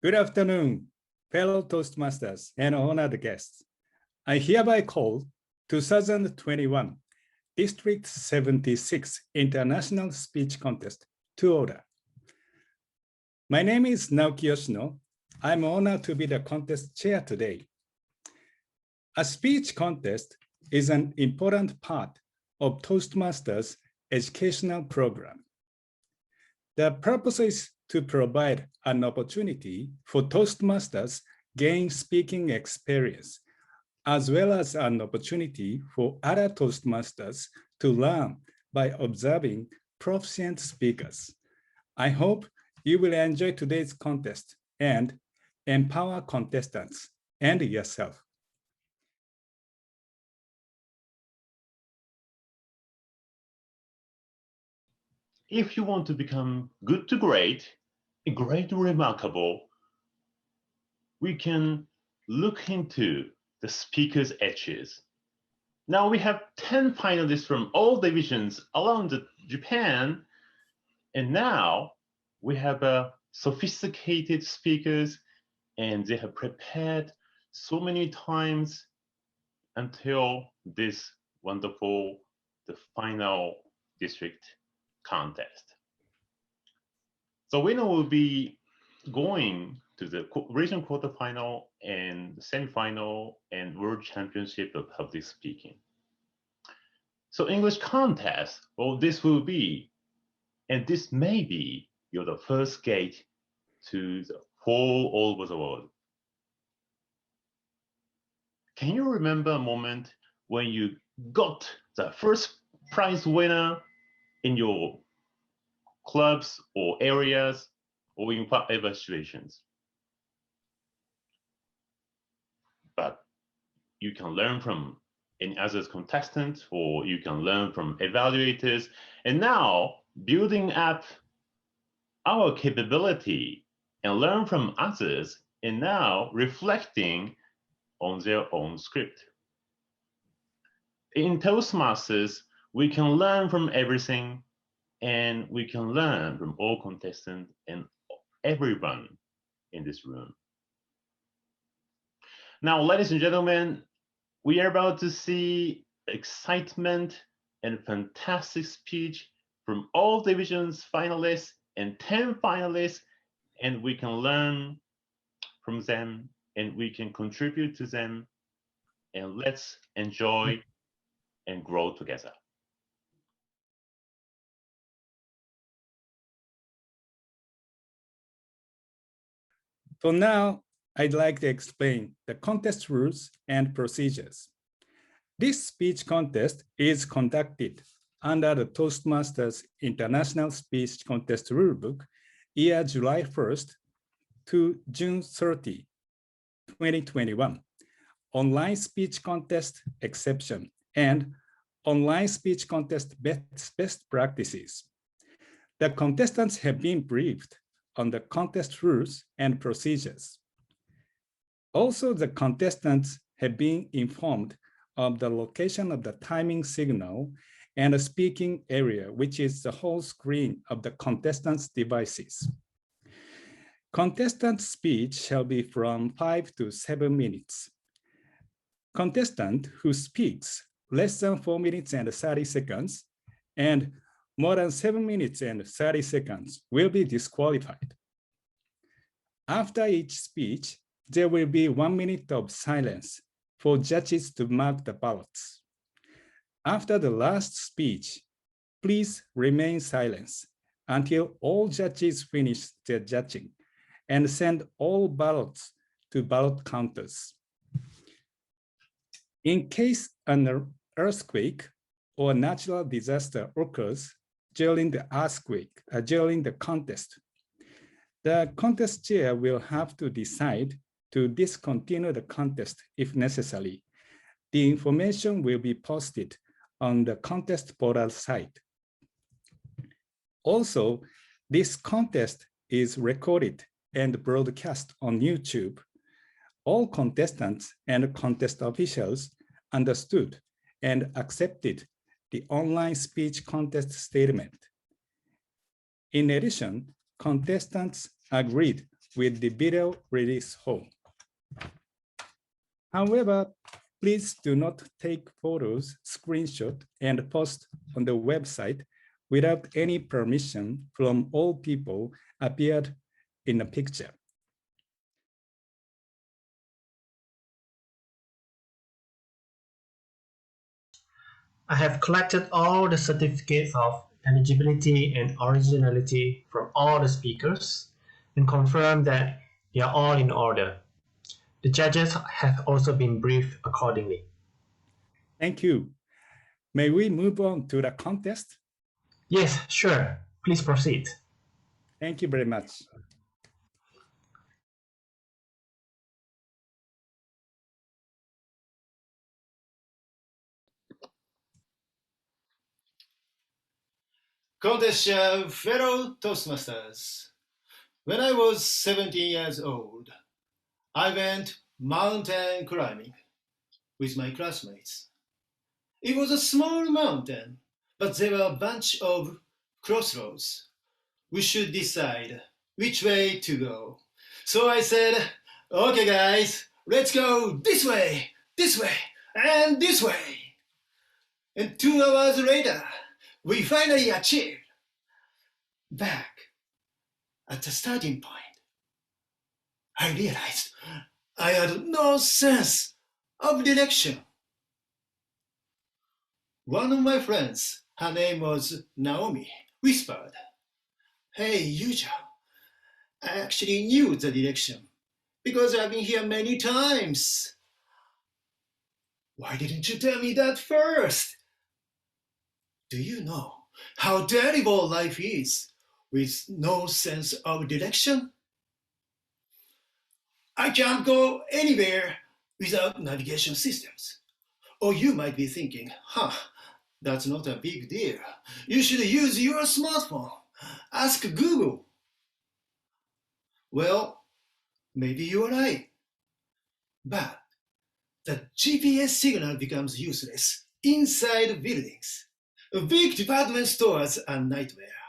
Good afternoon, fellow Toastmasters and honored guests. I hereby call 2021 District 76 International Speech Contest to order. My name is Naoki Yoshino. I'm honored to be the contest chair today. A speech contest is an important part of Toastmasters' educational program. The purpose is to provide an opportunity for Toastmasters gain speaking experience, as well as an opportunity for other Toastmasters to learn by observing proficient speakers. I hope you will enjoy today's contest and empower contestants and yourself. If you want to become good to great to remarkable, we can look into the speaker's edges. Now we have 10 finalists from all divisions around Japan, and now we have sophisticated speakers, and they have prepared so many times until this wonderful, the final district contest. So winner will be going to the region quarterfinal and semifinal and world championship of public speaking. So English contest, well, this will be, and this may be the first gate to the whole all over the world. Can you remember a moment when you got the first prize winner in your clubs or areas or in whatever situations? But you can learn from any other contestants, or you can learn from evaluators, and now building up our capability and learn from others, and now reflecting on their own script. In Toastmasters, we can learn from everything, and we can learn from all contestants and everyone in this room. Now, ladies and gentlemen, we are about to see excitement and fantastic speech from all divisions finalists and 10 finalists, and we can learn from them and we can contribute to them, and let's enjoy and grow together. For now, I'd like to explain the contest rules and procedures. This speech contest is conducted under the Toastmasters International Speech Contest Rulebook, year July 1st to June 30, 2021, online speech contest exception, and online speech contest best practices. The contestants have been briefed on the contest rules and procedures. Also, the contestants have been informed of the location of the timing signal and a speaking area, which is the whole screen of the contestants' devices. Contestant speech shall be from 5 to 7 minutes. Contestant who speaks less than 4 minutes and 30 seconds and more than 7 minutes and 30 seconds will be disqualified. After each speech, there will be 1 minute of silence for judges to mark the ballots. After the last speech, please remain silent until all judges finish their judging and send all ballots to ballot counters. In case an earthquake or natural disaster occurs during the contest, the contest chair will have to decide to discontinue the contest if necessary. The information will be posted on the contest portal site. Also, this contest is recorded and broadcast on YouTube. All contestants and contest officials understood and accepted the online speech contest statement. In addition, contestants agreed with the video release home. However, please do not take photos, screenshot, and post on the website without any permission from all people appeared in the picture. I have collected all the certificates of eligibility and originality from all the speakers and confirmed that they are all in order. The judges have also been briefed accordingly. Thank you. May we move on to the contest? Yes, sure. Please proceed. Thank you very much. Contest show, fellow Toastmasters. When I was 17 years old, I went mountain climbing with my classmates. It was a small mountain, but there were a bunch of crossroads. We should decide which way to go. So I said, okay guys, let's go this way, and this way. And 2 hours later, we finally achieved. Back at the starting point, I realized I had no sense of direction. One of my friends, her name was Naomi, whispered, "Hey, Yujo, I actually knew the direction because I've been here many times. Why didn't you tell me that first? Do you know how terrible life is with no sense of direction? I can't go anywhere without navigation systems." Or you might be thinking, that's not a big deal. You should use your smartphone. Ask Google. Well, maybe you're right. But the GPS signal becomes useless inside buildings. Big department stores are a nightmare.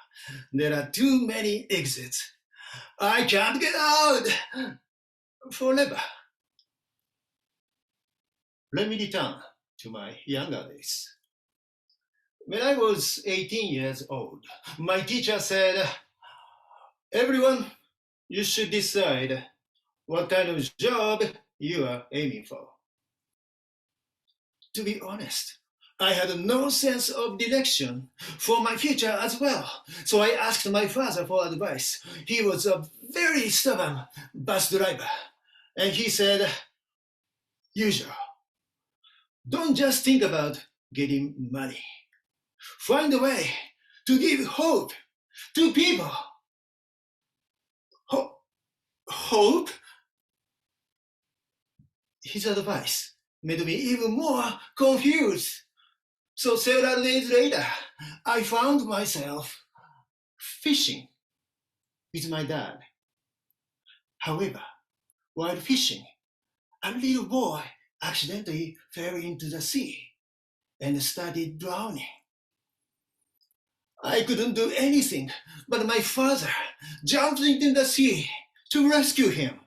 There are too many exits. I can't get out forever. Let me return to my younger days. When I was 18 years old, my teacher said, "Everyone, you should decide what kind of job you are aiming for." To be honest, I had no sense of direction for my future as well. So I asked my father for advice. He was a very stubborn bus driver. And he said, "Yujo, don't just think about getting money. Find a way to give hope to people." Hope? His advice made me even more confused. So several days later, I found myself fishing with my dad. However, while fishing, a little boy accidentally fell into the sea and started drowning. I couldn't do anything, but my father jumped into the sea to rescue him.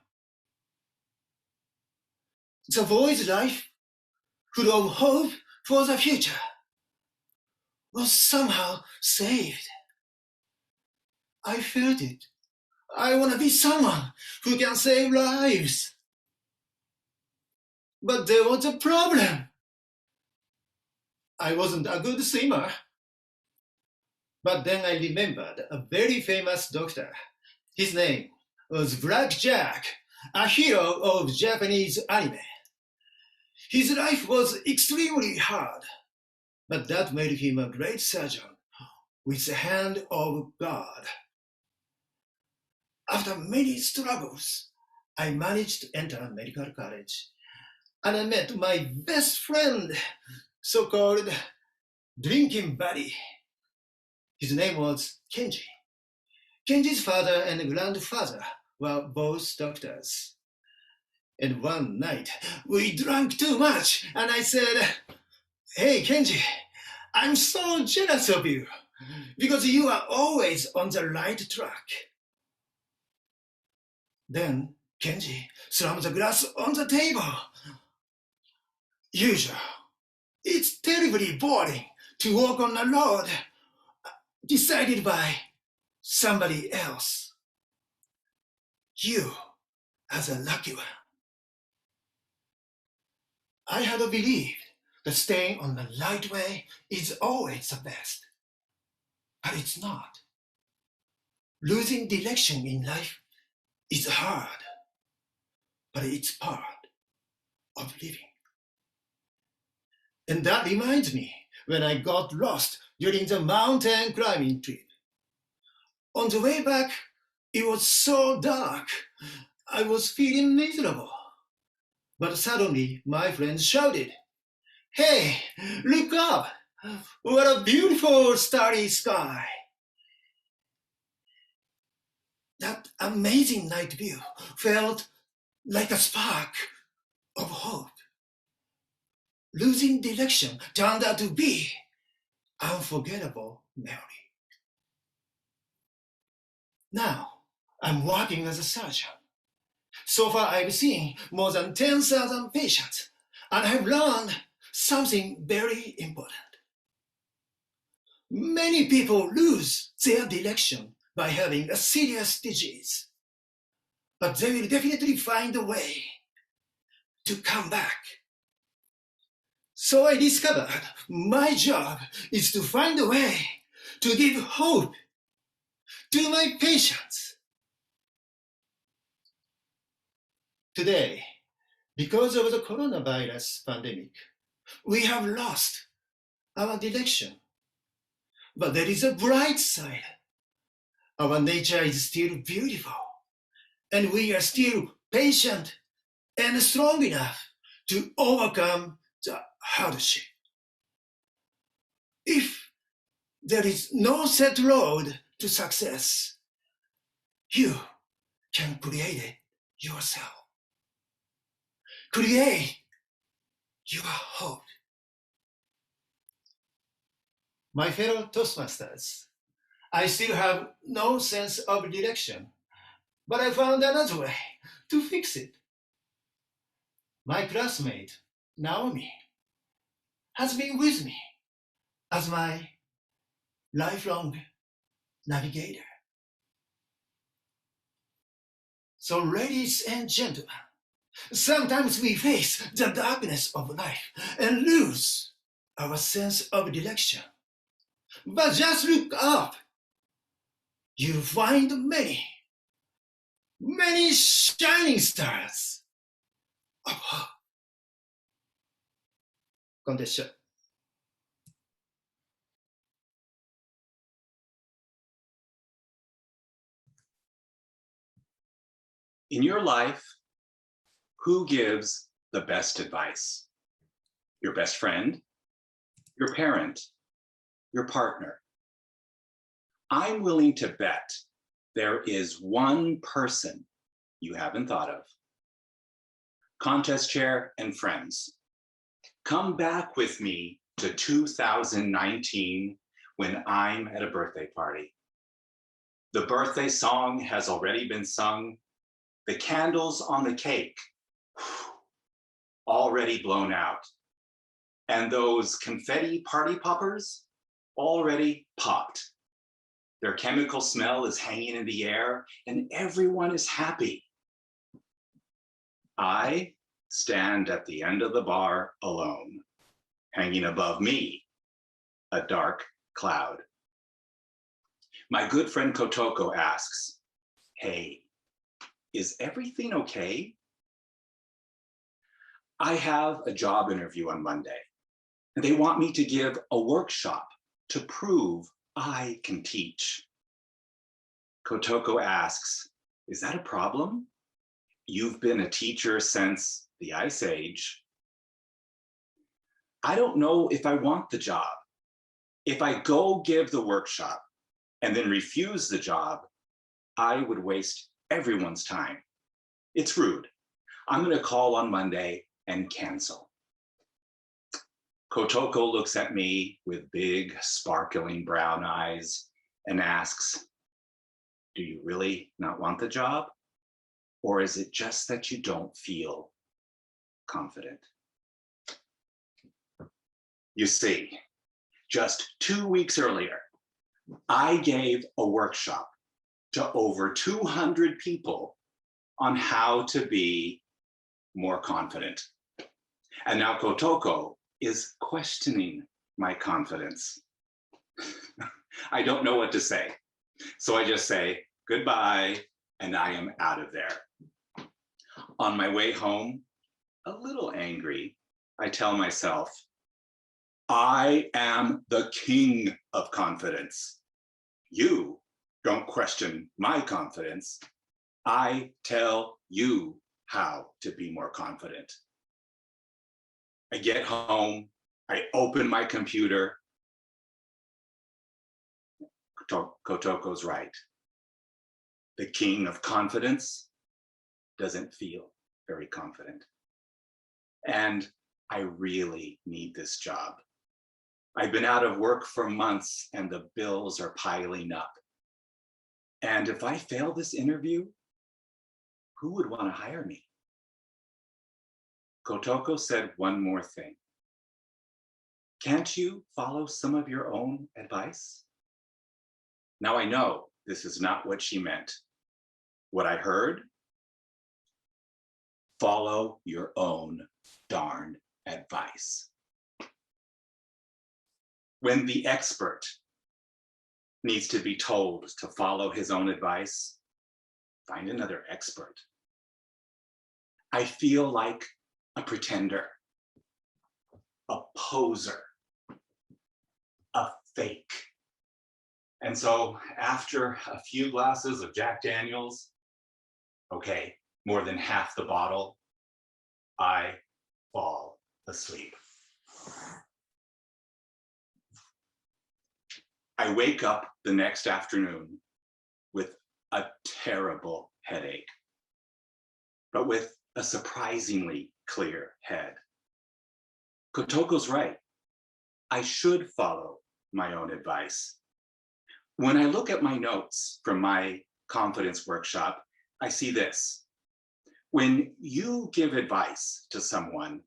The boy's life, full of hope for the future, was somehow saved. I felt it. I want to be someone who can save lives. But there was a problem. I wasn't a good swimmer. But then I remembered a very famous doctor. His name was Black Jack, a hero of Japanese anime. His life was extremely hard, but that made him a great surgeon with the hand of God. After many struggles, I managed to enter medical college, and I met my best friend, so-called drinking buddy. His name was Kenji. Kenji's father and grandfather were both doctors. And one night, we drank too much, and I said, "Hey, Kenji, I'm so jealous of you, because you are always on the right track." Then Kenji slammed the glass on the table. Yujo, it's terribly boring to walk on a road decided by somebody else. You are the lucky one. I had believed that staying on the right way is always the best. But it's not. Losing direction in life is hard, but it's part of living. And that reminds me when I got lost during the mountain climbing trip. On the way back, it was so dark, I was feeling miserable. But suddenly my friends shouted, "Hey, look up! What a beautiful starry sky!" That amazing night view felt like a spark of hope. Losing direction turned out to be unforgettable memory. Now, I'm working as a surgeon. So far, I've seen more than 10,000 patients, and I've learned something very important. Many people lose their direction by having a serious disease, but they will definitely find a way to come back. So I discovered my job is to find a way to give hope to my patients. Today, because of the coronavirus pandemic, we have lost our direction. But there is a bright side. Our nature is still beautiful, and we are still patient and strong enough to overcome the hardship. If there is no set road to success, you can create it yourself. Create your hope. My fellow Toastmasters, I still have no sense of direction, but I found another way to fix it. My classmate, Naomi, has been with me as my lifelong navigator. So, ladies and gentlemen, sometimes we face the darkness of life and lose our sense of direction. But just look up. You'll find many, many shining stars of hope. コンテッション。In your life, who gives the best advice? Your best friend, your parent, your partner. I'm willing to bet there is one person you haven't thought of. Contest chair and friends, come back with me to 2019 when I'm at a birthday party. The birthday song has already been sung. The candles on the cake already blown out. And those confetti party poppers already popped. Their chemical smell is hanging in the air and everyone is happy. I stand at the end of the bar alone, hanging above me, a dark cloud. My good friend Kotoko asks, "Hey, is everything okay?" I have a job interview on Monday, and they want me to give a workshop to prove I can teach. Kotoko asks, "Is that a problem? You've been a teacher since the Ice Age." I don't know if I want the job. If I go give the workshop and then refuse the job, I would waste everyone's time. It's rude. I'm going to call on Monday and cancel. Kotoko looks at me with big, sparkling brown eyes and asks, "Do you really not want the job?" Or is it just that you don't feel confident? You see, just 2 weeks earlier, I gave a workshop to over 200 people on how to be more confident. And now Kotoko is questioning my confidence. I don't know what to say. So I just say goodbye and I am out of there. On my way home, a little angry, I tell myself, I am the king of confidence. You don't question my confidence. I tell you how to be more confident. I get home, I open my computer. Kotoko's right. The king of confidence doesn't feel very confident. And I really need this job. I've been out of work for months and the bills are piling up. And if I fail this interview, who would want to hire me? Kotoko said one more thing. Can't you follow some of your own advice? Now I know this is not what she meant. What I heard, follow your own darn advice. When the expert needs to be told to follow his own advice, find another expert. I feel like a pretender, a poser, a fake. And so after a few glasses of Jack Daniels, okay, more than half the bottle, I fall asleep. I wake up the next afternoon with a terrible headache, but with a surprisingly clear head. Kotoko's right. I should follow my own advice. When I look at my notes from my confidence workshop, I see this. When you give advice to someone,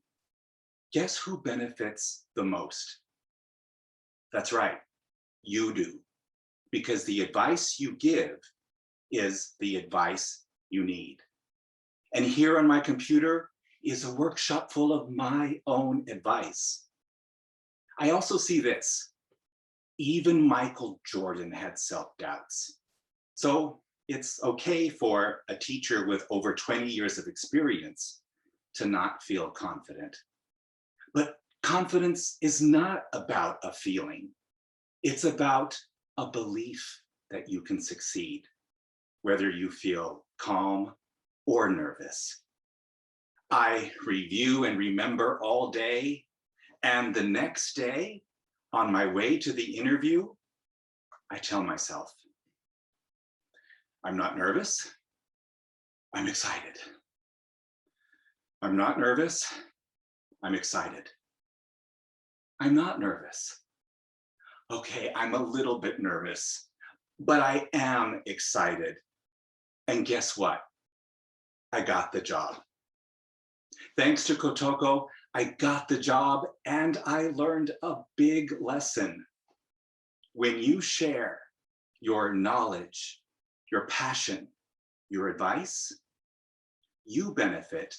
guess who benefits the most? That's right, you do. Because the advice you give is the advice you need. And here on my computer is a workshop full of my own advice. I also see this. Even Michael Jordan had self-doubts. So it's okay for a teacher with over 20 years of experience to not feel confident. But confidence is not about a feeling. It's about a belief that you can succeed, whether you feel calm or nervous. I review and remember all day, and the next day, on my way to the interview, I tell myself, I'm not nervous, I'm excited. I'm not nervous, I'm excited. I'm not nervous. Okay, I'm a little bit nervous, but I am excited. And guess what? I got the job. Thanks to Kotoko, I got the job and I learned a big lesson. When you share your knowledge, your passion, your advice, you benefit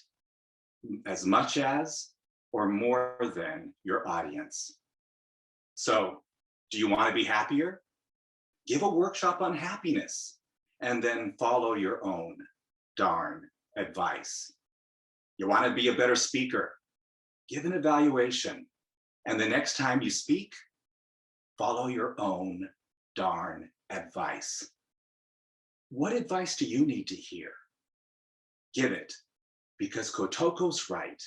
as much as or more than your audience. So, do you want to be happier? Give a workshop on happiness and then follow your own darn advice. You want to be a better speaker? Give an evaluation. And the next time you speak, follow your own darn advice. What advice do you need to hear? Give it, because Kotoko's right.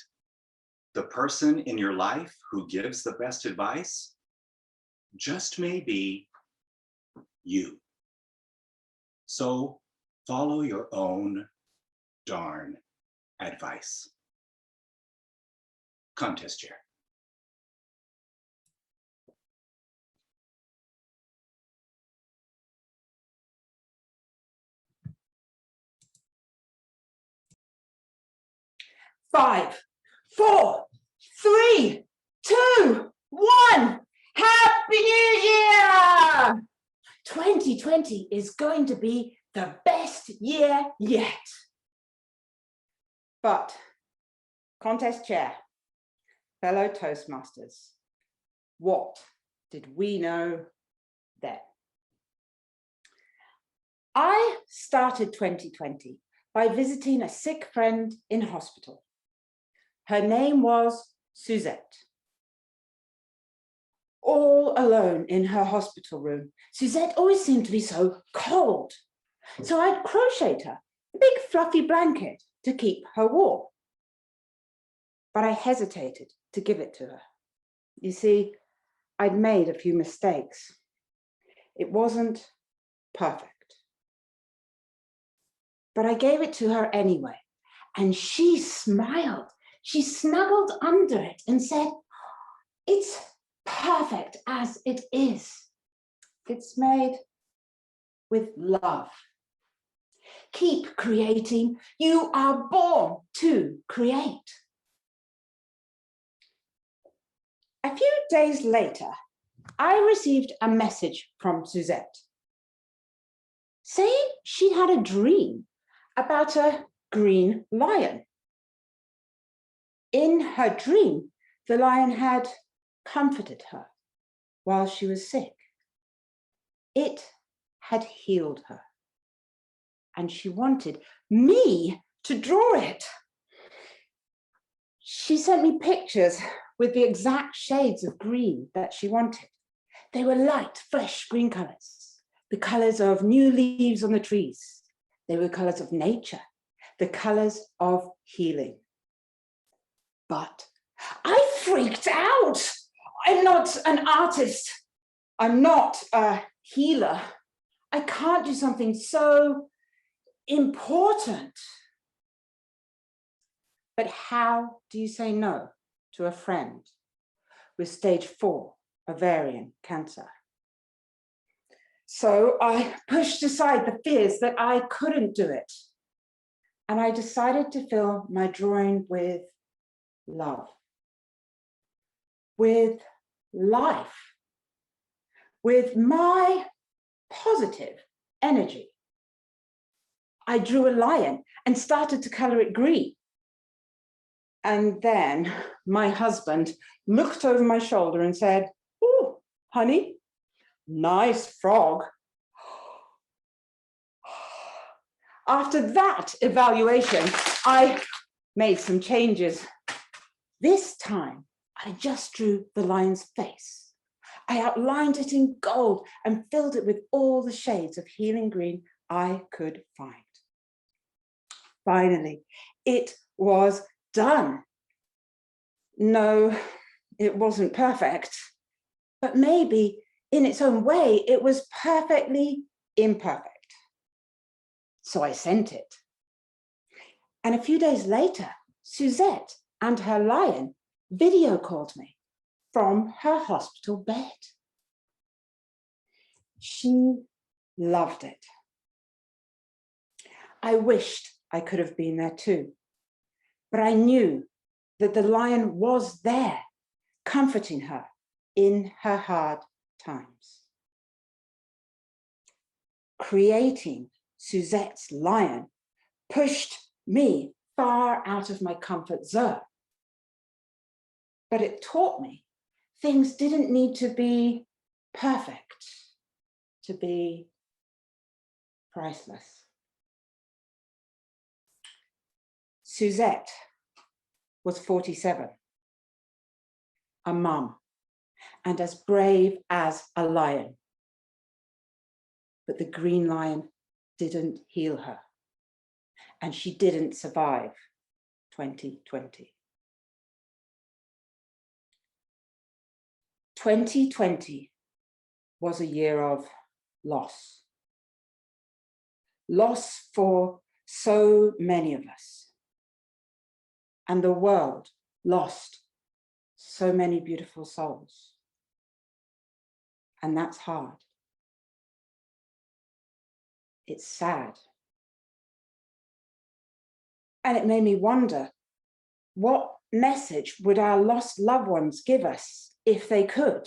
The person in your life who gives the best advice just may be you. So follow your own darn advice. Contest chair. 5, 4, 3, 2, 1. Happy New Year! 2020 is going to be the best year yet. But, contest chair, fellow Toastmasters, what did we know then? I started 2020 by visiting a sick friend in hospital. Her name was Suzette. All alone in her hospital room, Suzette always seemed to be so cold. So I'd crocheted her a big fluffy blanket to keep her warm. But I hesitated to give it to her. You see, I'd made a few mistakes. It wasn't perfect. But I gave it to her anyway, and she smiled. She snuggled under it and said, "It's perfect as it is. It's made with love. Keep creating. You are born to create." A few days later, I received a message from Suzette saying she'd had a dream about a green lion. In her dream, the lion had comforted her while she was sick. It had healed her, and she wanted me to draw it. She sent me pictures with the exact shades of green that she wanted. They were light, fresh green colors, the colors of new leaves on the trees. They were colors of nature, the colors of healing. But I freaked out. I'm not an artist. I'm not a healer. I can't do something so important. But how do you say no to a friend with stage 4 ovarian cancer? So I pushed aside the fears that I couldn't do it. And I decided to fill my drawing with love, with life, with my positive energy. I drew a lion and started to color it green. And then my husband looked over my shoulder and said, "Oh, honey, nice frog." After that evaluation, I made some changes. This time, I just drew the lion's face. I outlined it in gold and filled it with all the shades of healing green I could find. Finally, it was done. No, it wasn't perfect, but maybe in its own way, it was perfectly imperfect. So I sent it. And a few days later, Suzette and her lion video called me from her hospital bed. She loved it. I wished I could have been there too, but I knew that the lion was there, comforting her in her hard times. Creating Suzette's lion pushed me far out of my comfort zone. But it taught me things didn't need to be perfect to be priceless. Suzette was 47, a mum, and as brave as a lion. But the green lion didn't heal her, and she didn't survive 2020. 2020 was a year of loss. Loss for so many of us. And the world lost so many beautiful souls. And that's hard. It's sad. And it made me wonder, What message would our lost loved ones give us if they could?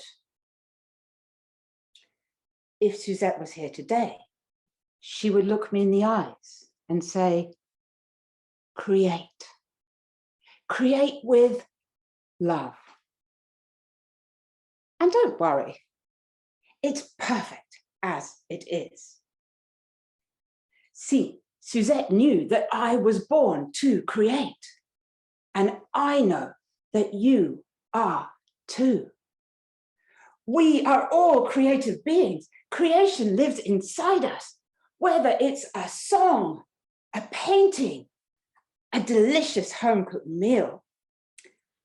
If Suzette was here today, she would look me in the eyes and say, create. Create with love. And don't worry, it's perfect as it is. See, Suzette knew that I was born to create. And I know that you are too. We are all creative beings. Creation lives inside us, whether it's a song, a painting, a delicious home-cooked meal,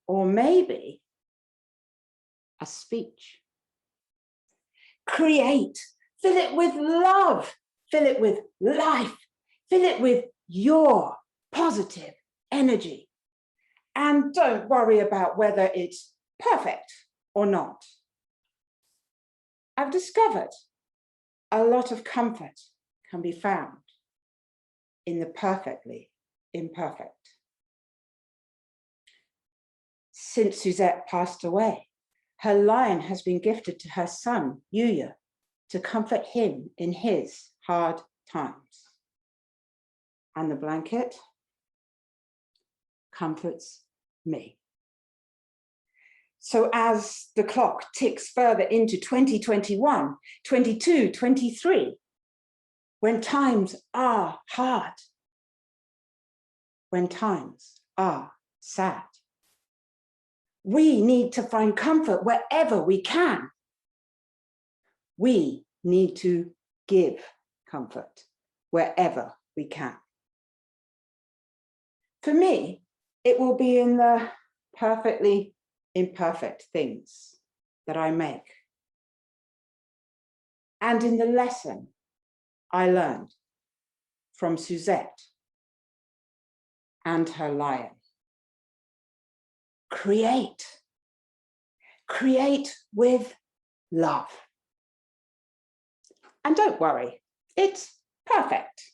or maybe a speech. Create, fill it with love, fill it with life, fill it with your positive energy. And don't worry about whether it's perfect or not. I've discovered a lot of comfort can be found in the perfectly imperfect. Since Suzette passed away, her lion has been gifted to her son, Yujo, to comfort him in his hard times. And the blanket comforts me. So as the clock ticks further into 2021, 22, 23, when times are hard, when times are sad, we need to find comfort wherever we can. We need to give comfort wherever we can. For me, it will be in the perfectly imperfect things that I make, and in the lesson I learned from Suzette and her lion. Create. Create with love. And don't worry, it's perfect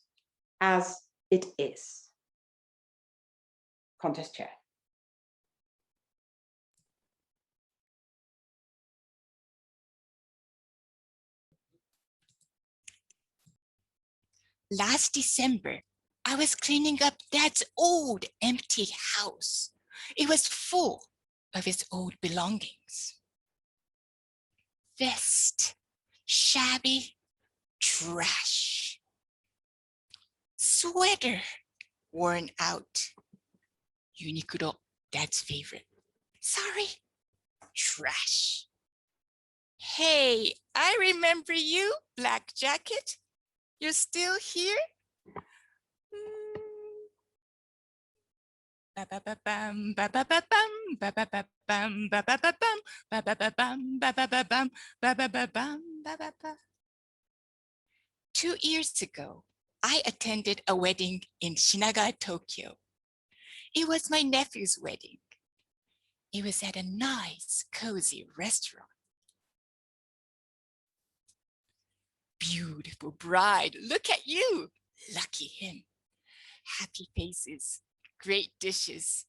as it is. Contest chair. Last December, I was cleaning up Dad's old empty house. It was full of his old belongings. Vest, shabby, trash. Sweater, worn out. Uniqlo, Dad's favorite. Sorry, trash. Hey, I remember you, Black Jacket. You're still here? Ba-ba-ba-bam, ba-ba-ba-bam, ba-ba-ba-bam, ba-ba-ba-bam, ba-ba-ba-bam, ba-ba-ba-bam, ba-ba-ba-bam, ba-ba-ba. 2 years ago, I attended a wedding in Shinagawa, Tokyo. It was my nephew's wedding. It was at a nice, cozy restaurant. Beautiful bride, look at you. Lucky him. Happy faces, great dishes.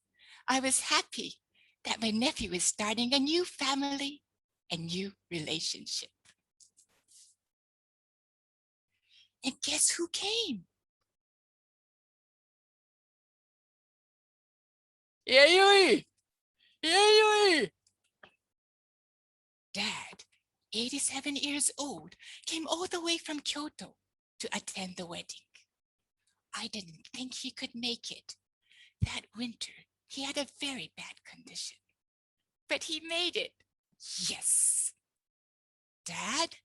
I was happy that my nephew is starting a new family, a new relationship. And guess who came? Yayoi! Yayoi! Dad, 87 years old, came all the way from Kyoto to attend the wedding. I didn't think he could make it. That winter, he had a very bad condition, but he made it. Yes. Dad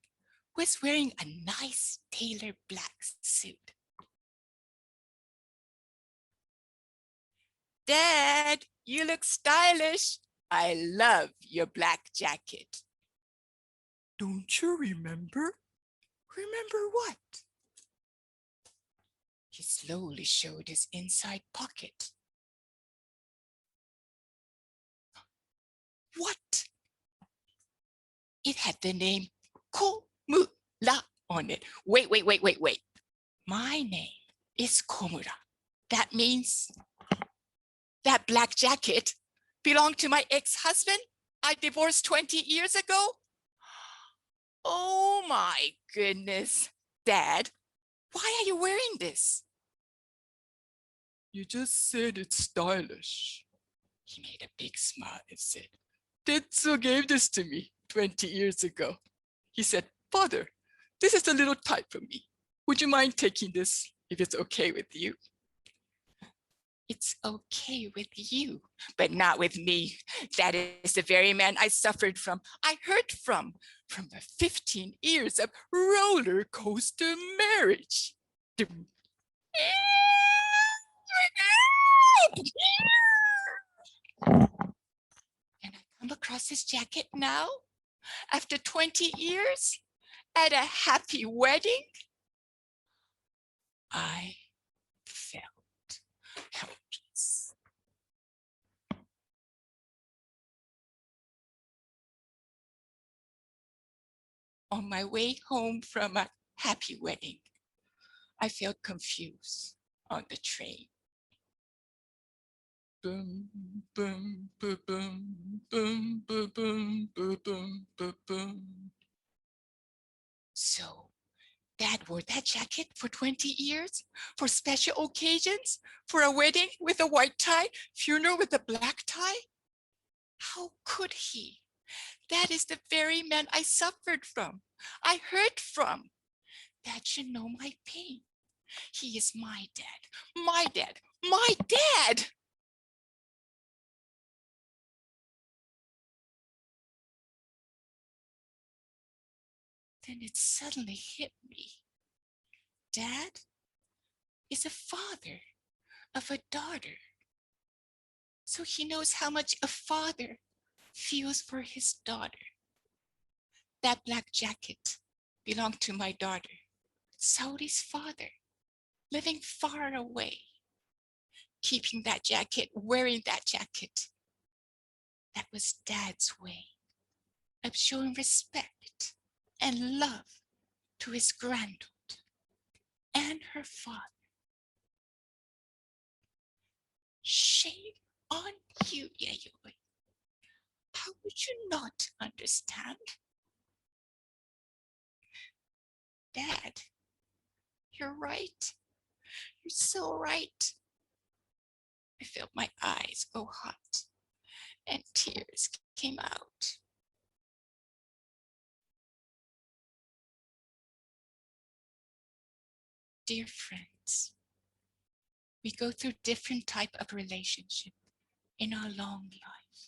was wearing a nice tailor black suit. Dad, you look stylish. I love your black jacket. Don't you remember? Remember what? He slowly showed his inside pocket. What? It had the name Komura on it. Wait. My name is Komura. That means That black jacket belonged to my ex-husband I divorced 20 years ago. Oh my goodness. Dad, why are you wearing this? You just said it's stylish. He made a big smile and said, Tetsuo gave this to me 20 years ago. He said, Father, this is a little tight for me. Would you mind taking this if it's okay with you? It's okay with you, but not with me. That is the very man I suffered from, I heard from the 15 years of roller coaster marriage. And I come across this jacket now, after 20 years, at a happy wedding. I felt helpless. On my way home from a happy wedding, I felt confused on the train. Boom, boom, boom, boom, boom, boom, boom, boom, boom, boom, boom. So Dad wore that jacket for 20 years, for special occasions, for a wedding with a white tie, funeral with a black tie? How could he? That is the very man I suffered from, I heard from. Dad should know my pain. He is my dad, my dad, my dad. Then it suddenly hit me. Dad is a father of a daughter. So he knows how much a father feels for his daughter. That black jacket belonged to my daughter, Saori's father, living far away, keeping that jacket, wearing that jacket. That was Dad's way of showing respect and love to his granddaughter and her father. Shame on you, Yayoi. How would you not understand? Dad, you're right. You're so right. I felt my eyes go hot and tears came out. Dear friends, we go through different type of relationship in our long life.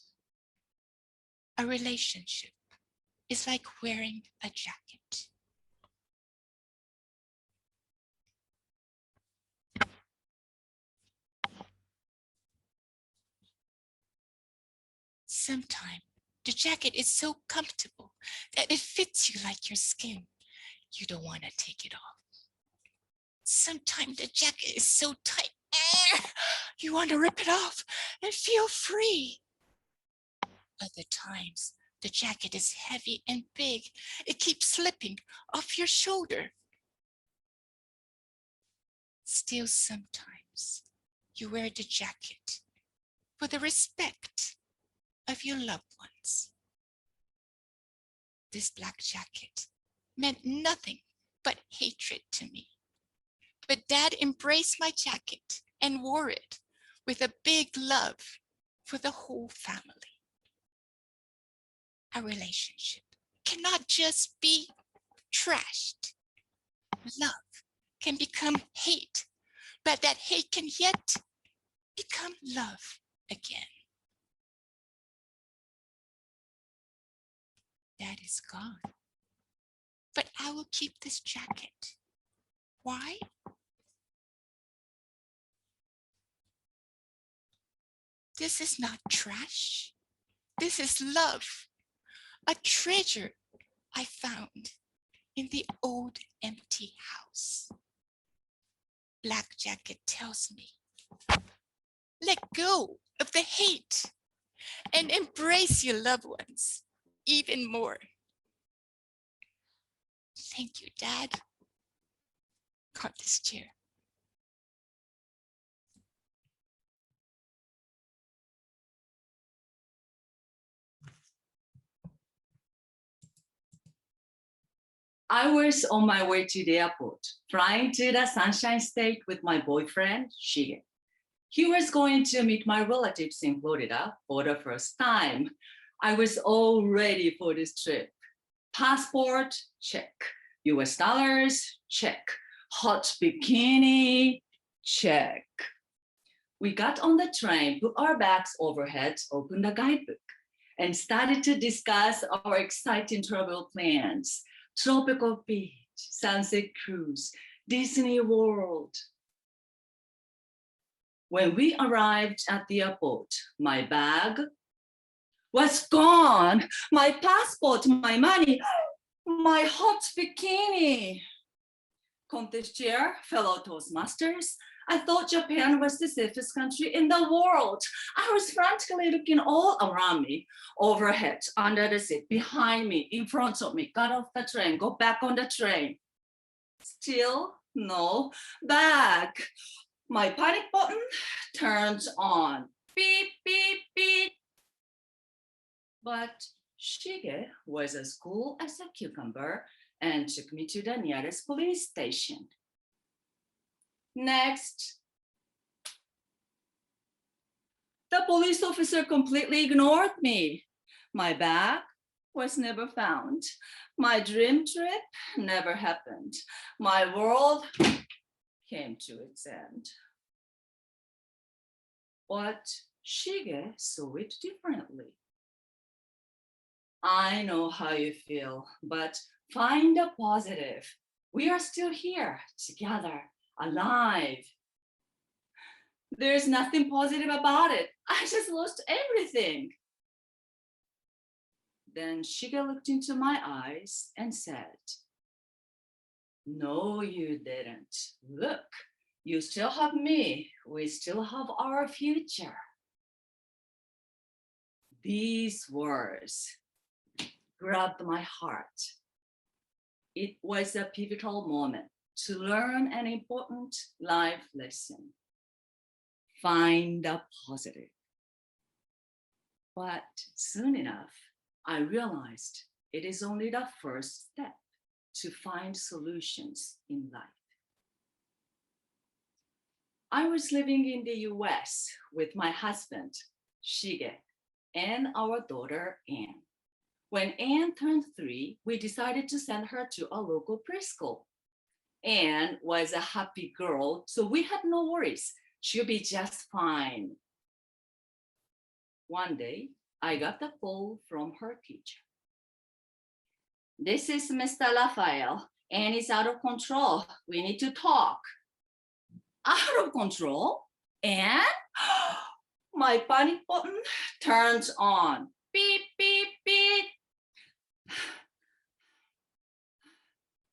A relationship is like wearing a jacket. Sometimes the jacket is so comfortable that it fits you like your skin. You don't want to take it off. Sometimes the jacket is so tight, you want to rip it off and feel free. Other times, the jacket is heavy and big. It keeps slipping off your shoulder. Still, sometimes you wear the jacket for the respect of your loved ones. This black jacket meant nothing but hatred to me. But Dad embraced my jacket and wore it with a big love for the whole family. A relationship cannot just be trashed. Love can become hate, but that hate can yet become love again. Dad is gone, but I will keep this jacket. Why? This is not trash. This is love, a treasure I found in the old empty house. Black jacket tells me, let go of the hate and embrace your loved ones even more. Thank you, Dad. Got this chair. I was on my way to the airport, flying to the Sunshine State with my boyfriend, Shige. He was going to meet my relatives in Florida for the first time. I was all ready for this trip. Passport, check. US dollars, check. Hot bikini, check. We got on the train, put our bags overhead, opened the guidebook, and started to discuss our exciting travel plans. Tropical beach, sunset cruise, Disney World. When we arrived at the airport, my bag was gone. My passport, my money, my hot bikini. Contest chair, fellow Toastmasters, I thought Japan was the safest country in the world. I was frantically looking all around me, overhead, under the seat, behind me, in front of me, got off the train, go back on the train. Still no bag. My panic button turned on. Beep, beep, beep. But Shige was as cool as a cucumber and took me to the nearest police station. Next. The police officer completely ignored me. My bag was never found. My dream trip never happened. My world came to its end. But Shige saw it differently. I know how you feel, but find a positive. We are still here, together, alive. There's nothing positive about it. I just lost everything. Then Shige looked into my eyes and said, no, you didn't. Look, you still have me. We still have our future. These words grabbed my heart. It was a pivotal moment to learn an important life lesson. Find the positive. But soon enough, I realized it is only the first step to find solutions in life. I was living in the US with my husband, Shige, and our daughter, Anne. When Anne turned 3, we decided to send her to a local preschool. Anne was a happy girl, so we had no worries. She'll be just fine. One day, I got a call from her teacher. This is Mr. Raphael. Anne is out of control. We need to talk. Out of control? Anne? My panic button turns on. Beep, beep, beep.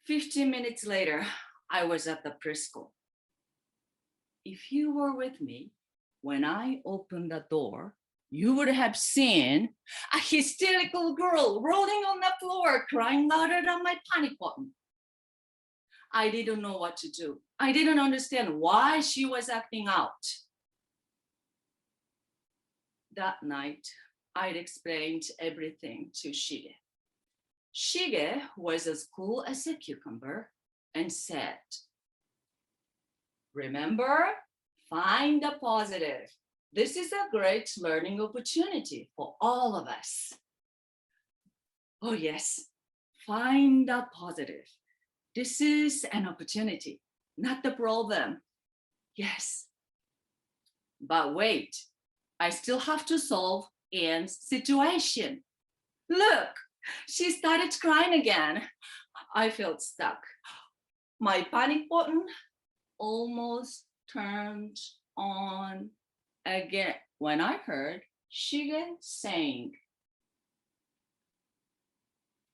15 minutes later, I was at the preschool. If you were with me, when I opened the door, you would have seen a hysterical girl rolling on the floor, crying louder than my panic button. I didn't know what to do. I didn't understand why she was acting out. That night, I'd explained everything to Shige. Shige was as cool as a cucumber and said, remember, find the positive. This is a great learning opportunity for all of us. Oh yes, find the positive. This is an opportunity, not the problem. Yes. But wait, I still have to solve Anne's situation. Look, she started crying again. I felt stuck. My panic button almost turned on again when I heard Shige saying,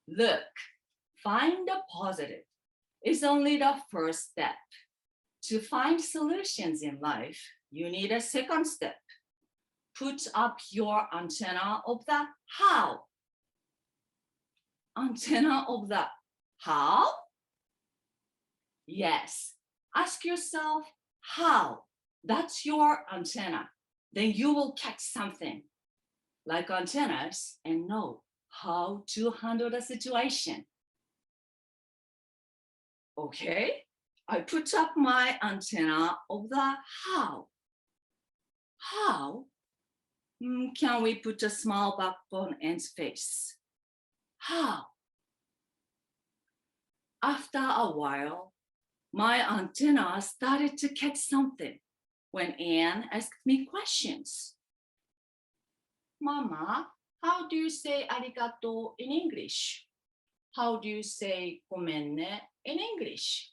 look, find the positive is only the first step. To find solutions in life, you need a second step. Put up your antenna of the how. Antenna of the how? Yes, ask yourself how. That's your antenna. Then you will catch something like antennas and know how to handle the situation. Okay, I put up my antenna of the how. How can we put a smile back on Anne's face? How? After a while, my antenna started to catch something when Anne asked me questions. Mama, how do you say arigato in English? How do you say gomenne in English?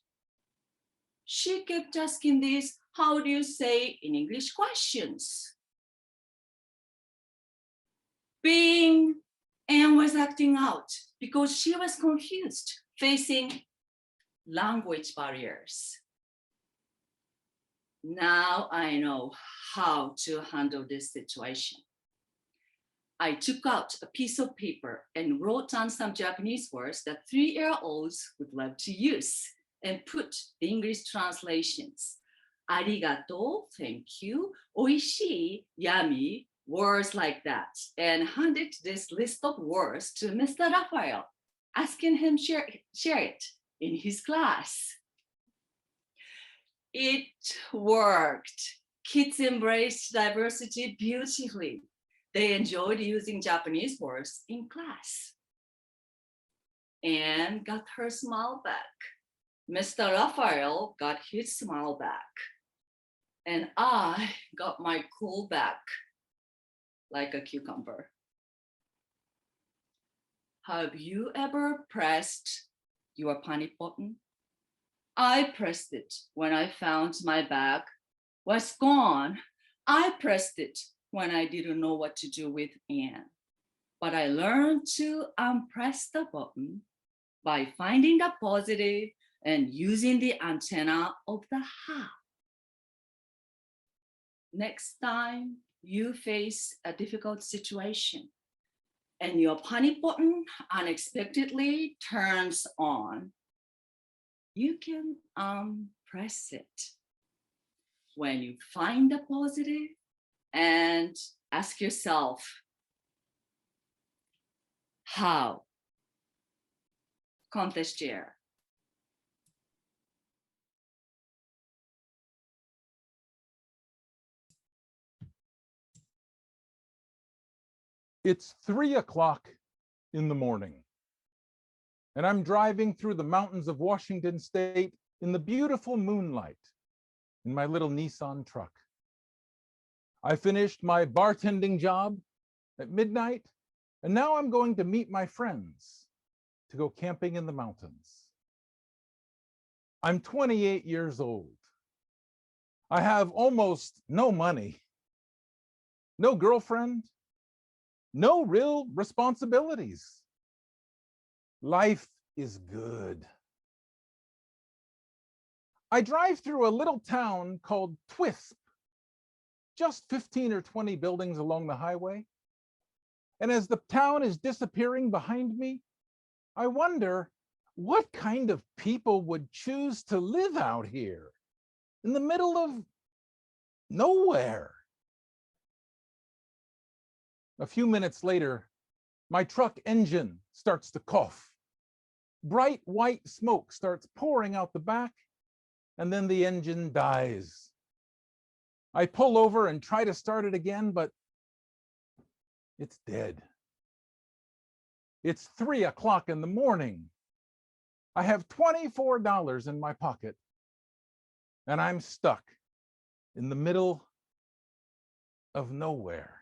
She kept asking these how do you say in English questions. Bing! Anne was acting out because she was confused, facing language barriers. Now I know how to handle this situation. I took out a piece of paper and wrote down some Japanese words that 3-year-olds would love to use and put the English translations. Arigato, thank you, oishii, yummy, words like that, and handed this list of words to Mr. Raphael, asking him share it in his class. It worked. Kids embraced diversity beautifully. They enjoyed using Japanese words in class. Anne got her smile back. Mr. Raphael got his smile back. And I got my cool back like a cucumber. Have you ever pressed your panic button? I pressed it when I found my bag was gone. I pressed it when I didn't know what to do with Anne. But I learned to unpress the button by finding the positive and using the antenna of the how. Next time you face a difficult situation and your panic button unexpectedly turns on, you can press it. When you find the positive and ask yourself, how? Contest chair. It's 3 o'clock in the morning, and I'm driving through the mountains of Washington State in the beautiful moonlight in my little Nissan truck. I finished my bartending job at midnight, and now I'm going to meet my friends to go camping in the mountains. I'm 28 years old. I have almost no money, no girlfriend, no real responsibilities. Life is good. I drive through a little town called Twisp, just 15 or 20 buildings along the highway. And as the town is disappearing behind me, I wonder what kind of people would choose to live out here in the middle of nowhere. A few minutes later, my truck engine starts to cough. Bright white smoke starts pouring out the back, and then the engine dies. I pull over and try to start it again, but it's dead. It's 3 o'clock in the morning. I have $24 in my pocket, and I'm stuck in the middle of nowhere.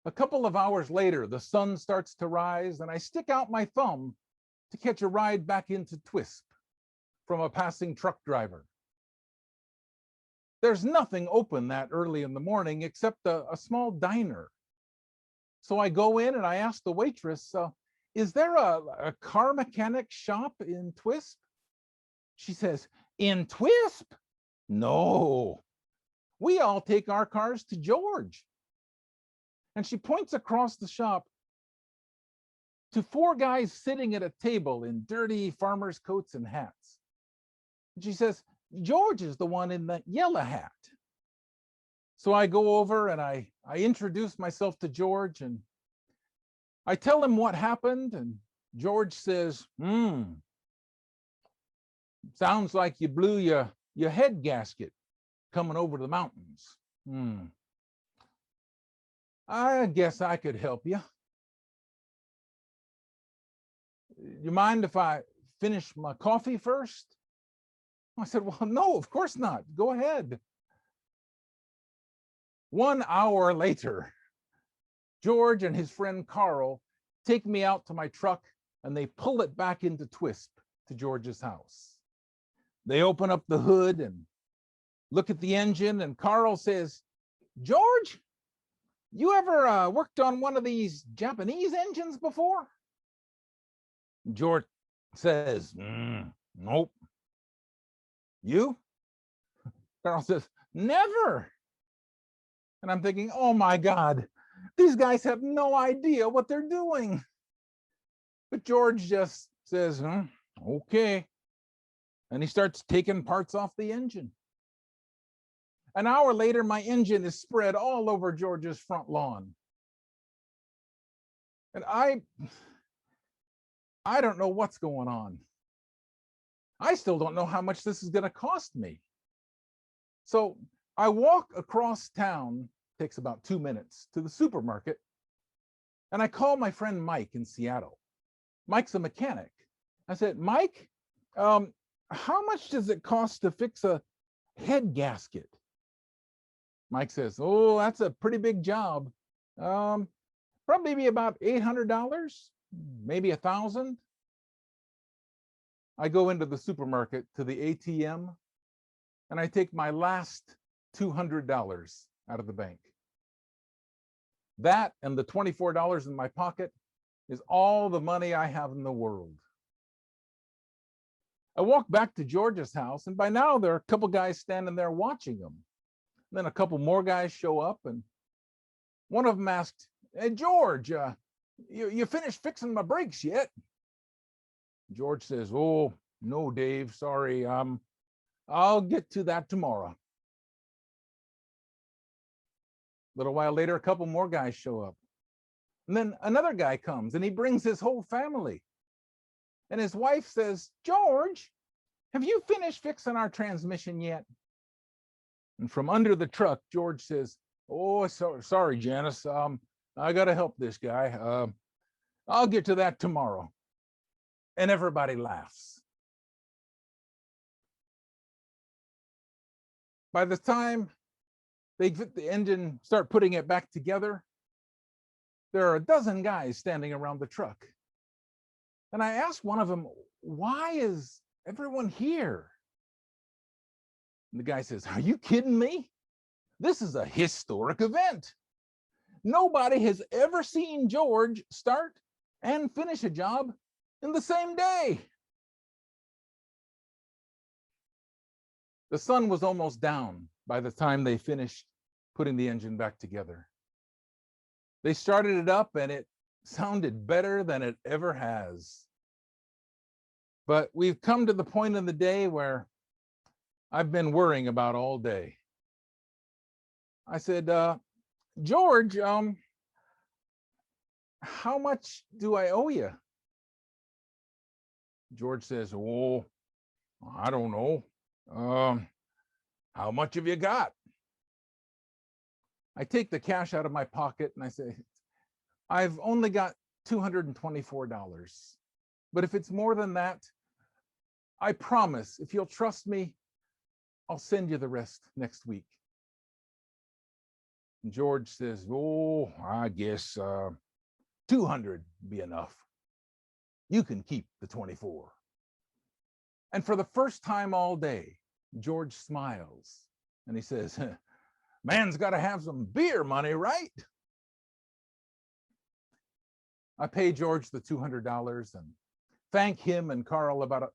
A couple of hours later, the sun starts to rise, and I stick out my thumb to catch a ride back into Twisp from a passing truck driver. There's nothing open that early in the morning except a small diner. So I go in and I ask the waitress, is there a car mechanic shop in Twisp? She says, in Twisp? No, we all take our cars to George. And she points across the shop to 4 guys sitting at a table in dirty farmer's coats and hats. And she says, George is the one in the yellow hat. So I go over and I introduce myself to George, and I tell him what happened, and George says, Sounds like you blew your head gasket coming over the mountains. I guess I could help you. You mind if I finish my coffee first? I said, well, no, of course not. Go ahead. 1 hour later, George and his friend Carl take me out to my truck and they pull it back into Twisp to George's house. They open up the hood and look at the engine, and Carl says, George, you ever worked on one of these Japanese engines before? George says, nope. You? Carl says, never. And I'm thinking, oh my God, these guys have no idea what they're doing. But George just says, okay. And he starts taking parts off the engine. An hour later, my engine is spread all over George's front lawn. And I don't know what's going on. I still don't know how much this is going to cost me. So I walk across town, takes about 2 minutes, to the supermarket, and I call my friend Mike in Seattle. Mike's a mechanic. I said, Mike, how much does it cost to fix a head gasket? Mike says, oh, that's a pretty big job. Probably be about $800, maybe $1,000. I go into the supermarket to the ATM and I take my last $200 out of the bank. That and the $24 in my pocket is all the money I have in the world. I walk back to George's house, and by now there are a couple guys standing there watching him. Then a couple more guys show up, and one of them asked, hey, George, you finished fixing my brakes yet? George says, oh, no, Dave, sorry. I'll get to that tomorrow. A little while later, a couple more guys show up. And then another guy comes, and he brings his whole family. And his wife says, George, have you finished fixing our transmission yet? And from under the truck, George says, oh, sorry, Janice. I got to help this guy. I'll get to that tomorrow. And everybody laughs. By the time they get the engine, start putting it back together, there are a dozen guys standing around the truck. And I asked one of them, why is everyone here? And the guy says, are you kidding me? This is a historic event. Nobody has ever seen George start and finish a job in the same day. The sun was almost down by the time they finished putting the engine back together. They started it up and it sounded better than it ever has. But we've come to the point in the day where I've been worrying about all day. I said, George, how much do I owe you? George says, oh, I don't know. How much have you got? I take the cash out of my pocket and I say, I've only got $224. But if it's more than that, I promise, if you'll trust me, I'll send you the rest next week. And George says, oh, I guess 200 be enough. You can keep the 24. And for the first time all day, George smiles and he says, man's got to have some beer money, right? I pay George the $200 and thank him and Carl about a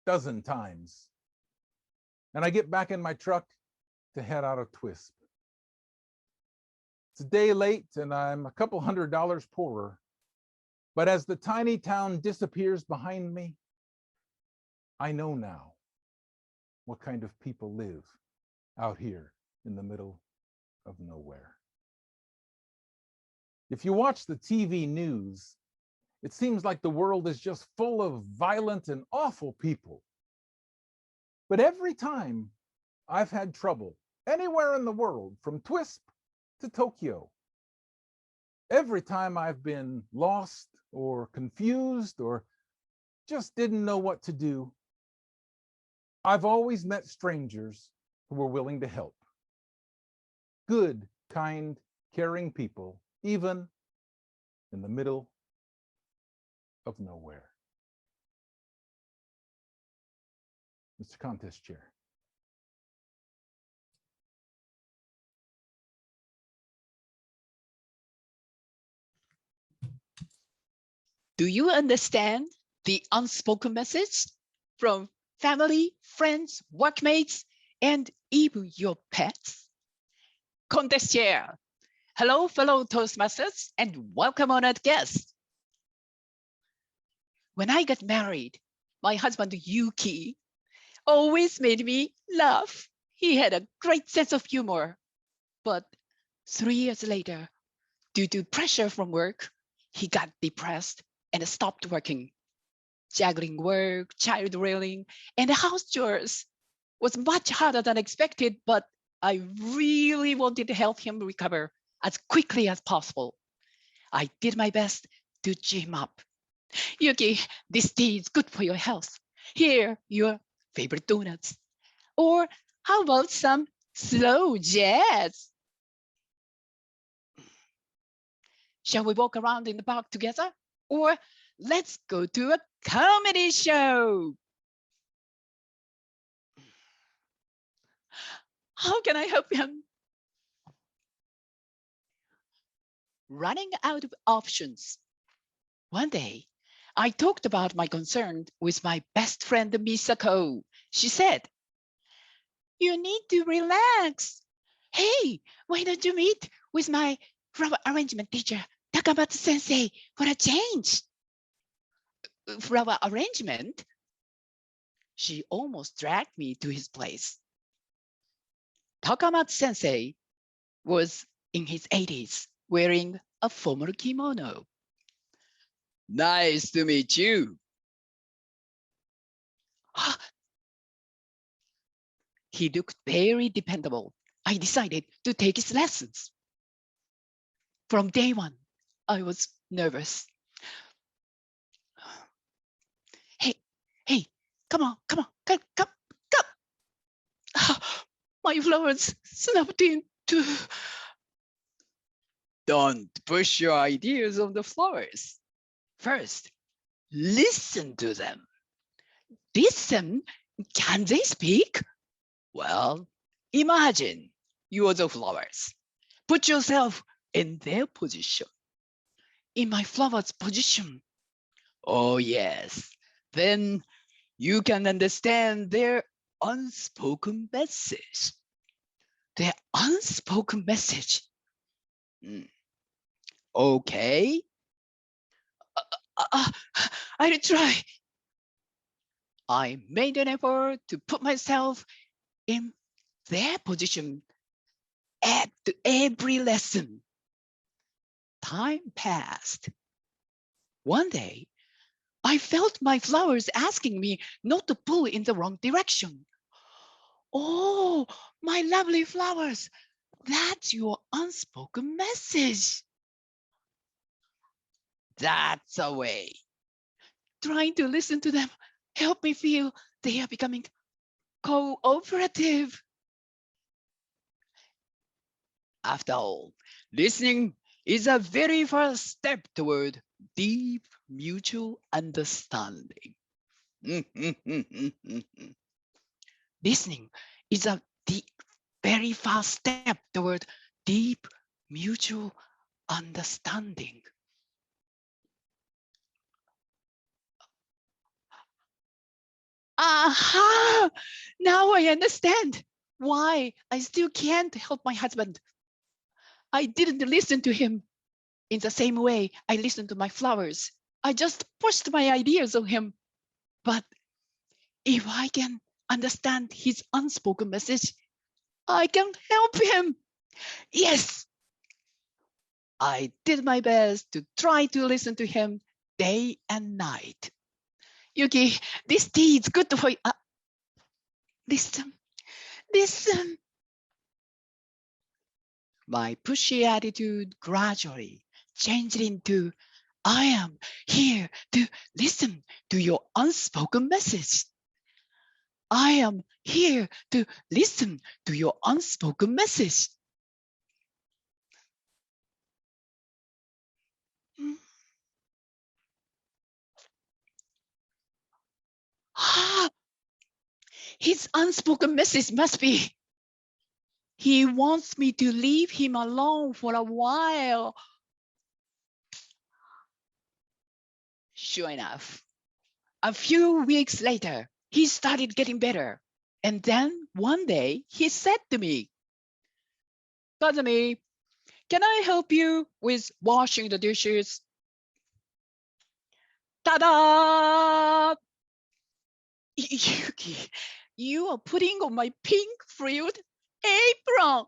dozen times. And I get back in my truck to head out of Twisp. It's a day late and I'm a couple $100 poorer. But as the tiny town disappears behind me, I know now what kind of people live out here in the middle of nowhere. If you watch the TV news, it seems like the world is just full of violent and awful people. But every time I've had trouble anywhere in the world, from Twisp to Tokyo, every time I've been lost or confused or just didn't know what to do, I've always met strangers who were willing to help. Good, kind, caring people, even in the middle of nowhere. Mr. Contest Chair. Do you understand the unspoken message from family, friends, workmates, and even your pets? Contest Chair. Hello, fellow Toastmasters, and welcome honored guests. When I got married, my husband Yuki always made me laugh. He had a great sense of humor. But 3 years later, due to pressure from work, he got depressed and stopped working. Juggling work, child rearing, and house chores was much harder than expected, but I really wanted to help him recover as quickly as possible. I did my best to cheer him up. Yuki, this tea is good for your health. Here, your favorite donuts. Or how about some slow jazz? Shall we walk around in the park together? Or let's go to a comedy show. How can I help him? Running out of options. One day, I talked about my concern with my best friend, Misako. She said, "You need to relax. Hey, why don't you meet with my flower arrangement teacher, Takamatsu Sensei, for a change?" Flower arrangement? She almost dragged me to his place. Takamatsu Sensei was in his 80s, wearing a formal kimono. "Nice to meet you." He looked very dependable. I decided to take his lessons. From day one, I was nervous. Hey, come on. My flowers snapped into. Don't push your ideas on the flowers. First, listen to them. Listen? Can they speak? Well, imagine you are the flowers. Put yourself in their position. In my flower's position. Oh, yes. Then you can understand their unspoken message. Their unspoken message. Okay. I'll try. I made an effort to put myself in their position at every lesson. Time passed. One day, I felt my flowers asking me not to pull in the wrong direction. "Oh, my lovely flowers, that's your unspoken message." That's a way. Trying to listen to them help me feel they are becoming cooperative. After all, listening is a very first step toward deep mutual understanding. Listening is a very fast step toward deep mutual understanding. Aha! Now I understand why I still can't help my husband. I didn't listen to him in the same way I listened to my flowers. I just pushed my ideas on him. But if I can understand his unspoken message, I can help him. Yes! I did my best to try to listen to him day and night. Yuki, this tea is good for you. listen, listen. My pushy attitude gradually changed into, I am here to listen to your unspoken message. I am here to listen to your unspoken message. His unspoken message must be, he wants me to leave him alone for a while. Sure enough, a few weeks later, he started getting better. And then one day he said to me, Kazumi, can I help you with washing the dishes? Ta-da! Yuki, you are putting on my pink frilled apron.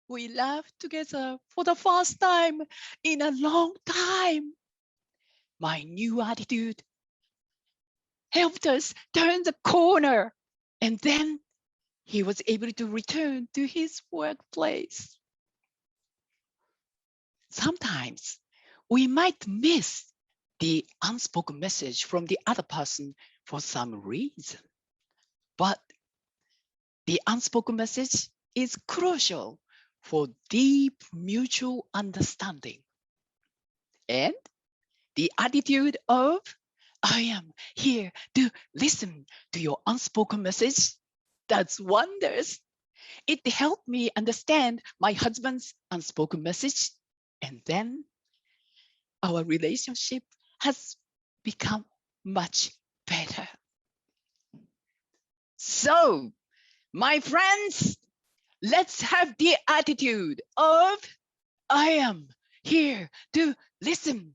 We laughed together for the first time in a long time. My new attitude helped us turn the corner, and then he was able to return to his workplace. Sometimes we might miss the unspoken message from the other person for some reason, but the unspoken message is crucial for deep mutual understanding. And the attitude of, I am here to listen to your unspoken message, does wonders. It helped me understand my husband's unspoken message, and then our relationship has become much better. So, my friends, let's have the attitude of, I am here to listen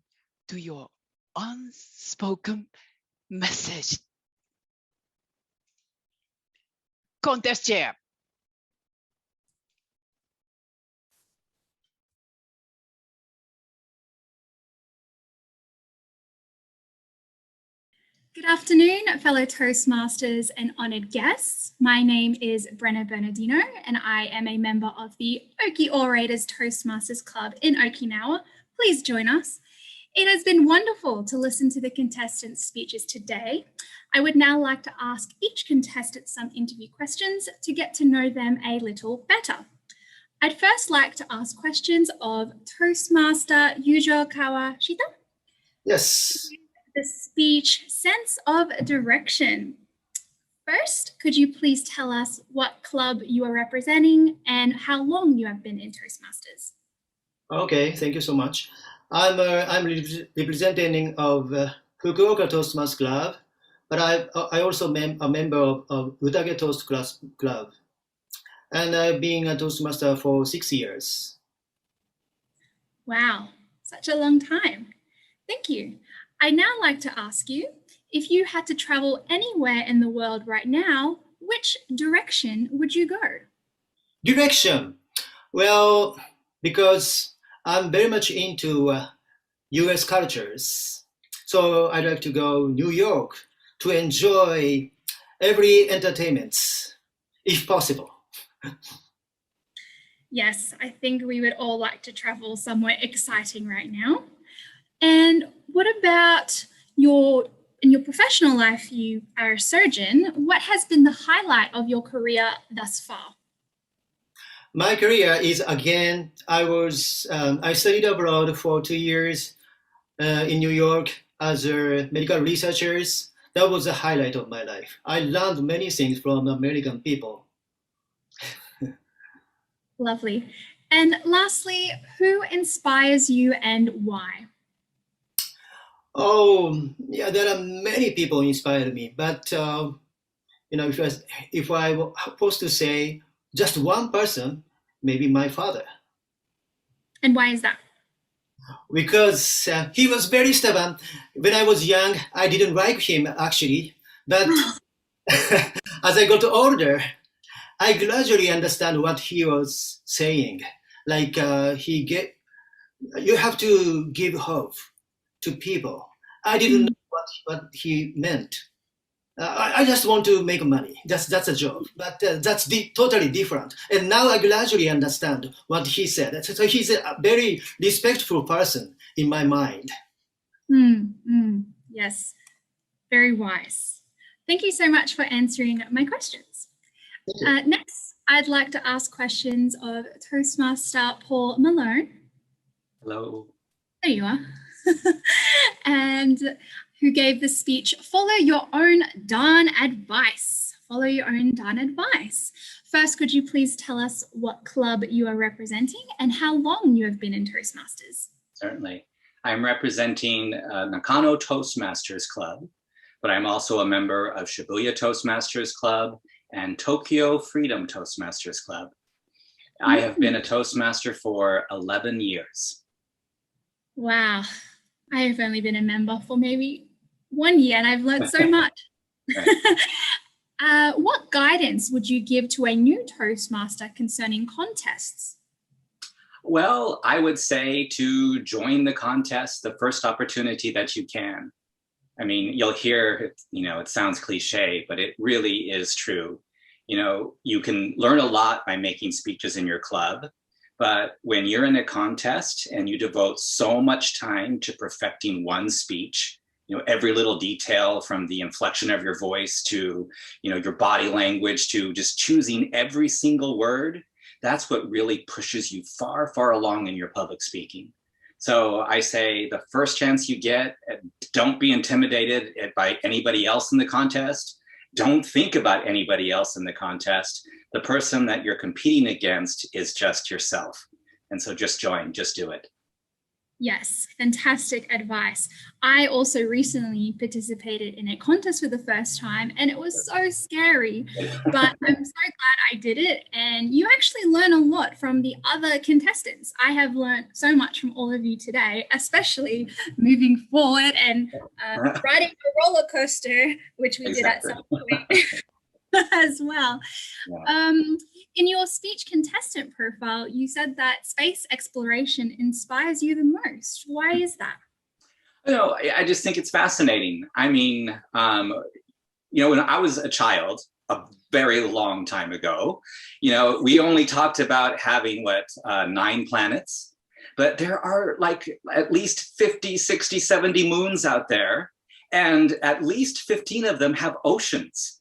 to your unspoken message. Contest chair. Good afternoon, fellow Toastmasters and honoured guests. My name is Brenna Bernardino and I am a member of the Oki Orators Toastmasters Club in Okinawa. Please join us. It has been wonderful to listen to the contestants' speeches today. I would now like to ask each contestant some interview questions to get to know them a little better. I'd first like to ask questions of Toastmaster Yujo Kawashita. Yes. The speech Sense of Direction. First, could you please tell us what club you are representing and how long you have been in Toastmasters? Okay, thank you so much. I'm representing of Fukuoka Toastmasters Club, but I also a member of Utage Toast Club, and I've been a Toastmaster for 6 years. Wow, such a long time. Thank you. I'd now like to ask you, if you had to travel anywhere in the world right now, which direction would you go? Direction? Well, because I'm very much into US cultures, so I'd like to go New York to enjoy every entertainment, if possible. Yes, I think we would all like to travel somewhere exciting right now. And what about in your professional life? You are a surgeon. What has been the highlight of your career thus far? My career is, again, I studied abroad for 2 years in New York as a medical researcher. That was the highlight of my life. I learned many things from American people. Lovely. And lastly, who inspires you and why? Oh, yeah, there are many people who inspired me, but if I was supposed to say just one person, maybe my father. And why is that? Because he was very stubborn. When I was young, I didn't like him actually, but as I got older, I gradually understand what he was saying. Like you have to give hope to people. I didn't know what he meant. I just want to make money. That's a job, but that's totally different. And now I gradually understand what he said. So he's a very respectful person in my mind. Yes, very wise. Thank you so much for answering my questions. Next, I'd like to ask questions of Toastmaster Paul Malone. Hello. There you are. And who gave the speech, Follow Your Own Darn Advice. Follow your own darn advice. First, could you please tell us what club you are representing and how long you have been in Toastmasters? Certainly. I'm representing Nakano Toastmasters Club, but I'm also a member of Shibuya Toastmasters Club and Tokyo Freedom Toastmasters Club. I have been a Toastmaster for 11 years. Wow. I have only been a member for maybe 1 year and I've learned so much. What guidance would you give to a new Toastmaster concerning contests? Well, I would say to join the contest the first opportunity that you can. I mean, you'll hear, it sounds cliche, but it really is true. You can learn a lot by making speeches in your club, but when you're in a contest and you devote so much time to perfecting one speech, every little detail from the inflection of your voice to, your body language to just choosing every single word, that's what really pushes you far, far along in your public speaking. So I say the first chance you get, don't be intimidated by anybody else in the contest. Don't think about anybody else in the contest. The person that you're competing against is just yourself. And so just join, just do it. Yes, fantastic advice. I also recently participated in a contest for the first time and it was so scary, but I'm so glad I did it. And you actually learn a lot from the other contestants. I have learned so much from all of you today, especially moving forward and riding a roller coaster, which we did at some point as well. Yeah. In your speech contestant profile, you said that space exploration inspires you the most. Why is that? I just think it's fascinating. I mean, when I was a child, a very long time ago, we only talked about having 9 planets, but there are like at least 50, 60, 70 moons out there, and at least 15 of them have oceans.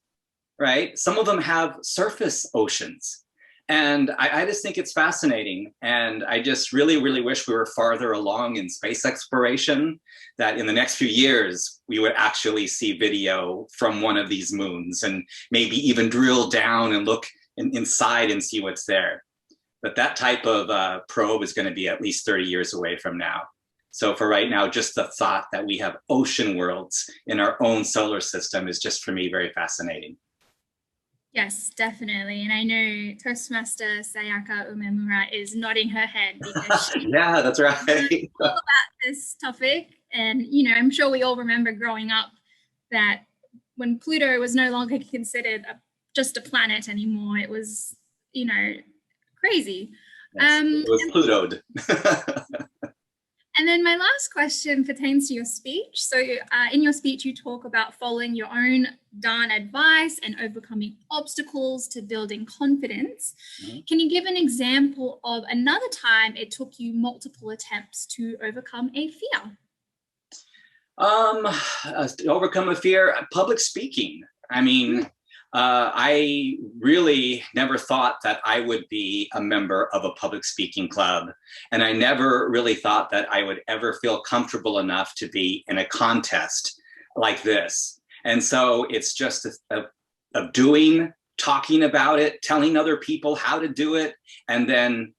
Right? Some of them have surface oceans. And I just think it's fascinating. And I just really, really wish we were farther along in space exploration, that in the next few years, we would actually see video from one of these moons and maybe even drill down and look inside and see what's there. But that type of probe is going to be at least 30 years away from now. So for right now, just the thought that we have ocean worlds in our own solar system is just, for me, very fascinating. Yes, definitely. And I know Toastmaster Sayaka Umemura is nodding her head because yeah, that's right. all about this topic. And, I'm sure we all remember growing up that when Pluto was no longer considered just a planet anymore, it was, crazy. Yes, it was Plutoed. And then my last question pertains to your speech. So in your speech, you talk about following your own darn advice and overcoming obstacles to building confidence. Mm-hmm. Can you give an example of another time it took you multiple attempts to overcome a fear? To overcome a fear, public speaking. I mean, I really never thought that I would be a member of a public speaking club. And I never really thought that I would ever feel comfortable enough to be in a contest like this. And so it's just of doing, talking about it, telling other people how to do it, and then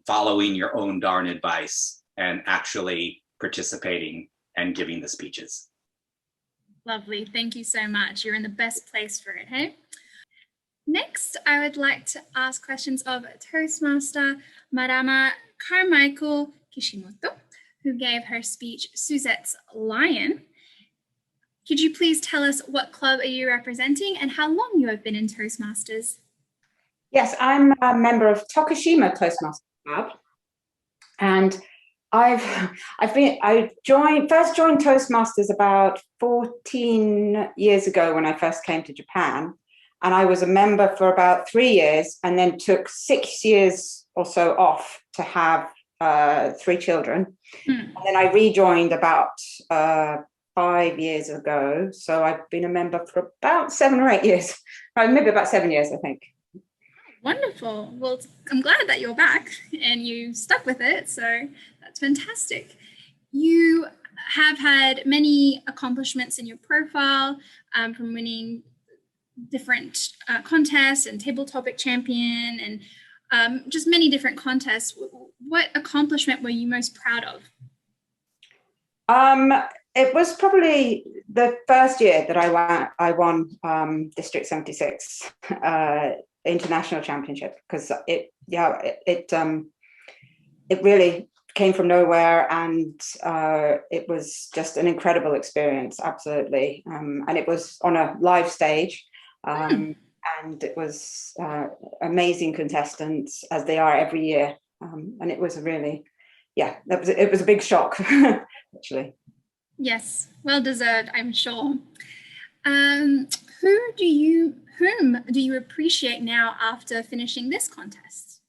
following your own darn advice and actually participating and giving the speeches. Lovely. Thank you so much. You're in the best place for it, hey? Next, I would like to ask questions of Toastmaster Marama Carmichael Kishimoto, who gave her speech, Suzette's Lion. Could you please tell us what club are you representing and how long you have been in Toastmasters? Yes, I'm a member of Tokushima Toastmasters Club, and I first joined Toastmasters about 14 years ago when I first came to Japan, and I was a member for about 3 years, and then took 6 years or so off to have 3 children. And then I rejoined about 5 years ago. So I've been a member for about 7 or 8 years, maybe about 7 years, I think. Wonderful. Well, I'm glad that you're back and you stuck with it. So that's fantastic. You have had many accomplishments in your profile, from winning different contests and table topic champion and just many different contests. What accomplishment were you most proud of? It was probably the first year that I won District 76 international championship, because it really came from nowhere, and it was just an incredible experience, absolutely. And it was on a live stage, and it was amazing contestants, as they are every year, and it was a really, it was a big shock, actually. Yes, well deserved, I'm sure. Whom do you appreciate now after finishing this contest?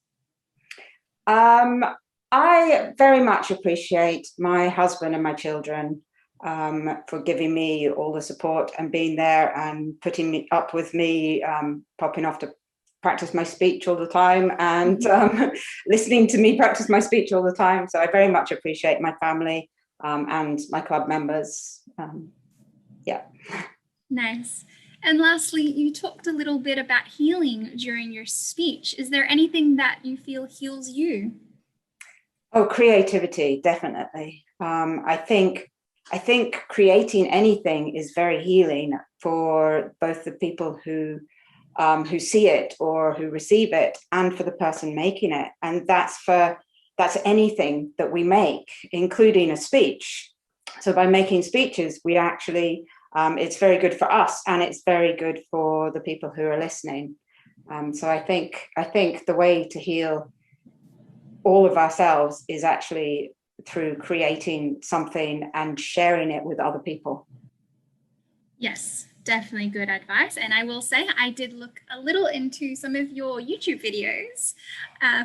I very much appreciate my husband and my children for giving me all the support and being there and putting me up with me, popping off to practice my speech all the time, and listening to me practice my speech all the time. So I very much appreciate my family and my club members. Yeah. Nice. And lastly, you talked a little bit about healing during your speech. Is there anything that you feel heals you? Oh, creativity, definitely. I think creating anything is very healing for both the people who see it or who receive it, and for the person making it. And that's anything that we make, including a speech. So by making speeches, we actually, it's very good for us, and it's very good for the people who are listening. So I think the way to heal all of ourselves is actually through creating something and sharing it with other people. Yes, definitely good advice. And I will say I did look a little into some of your YouTube videos.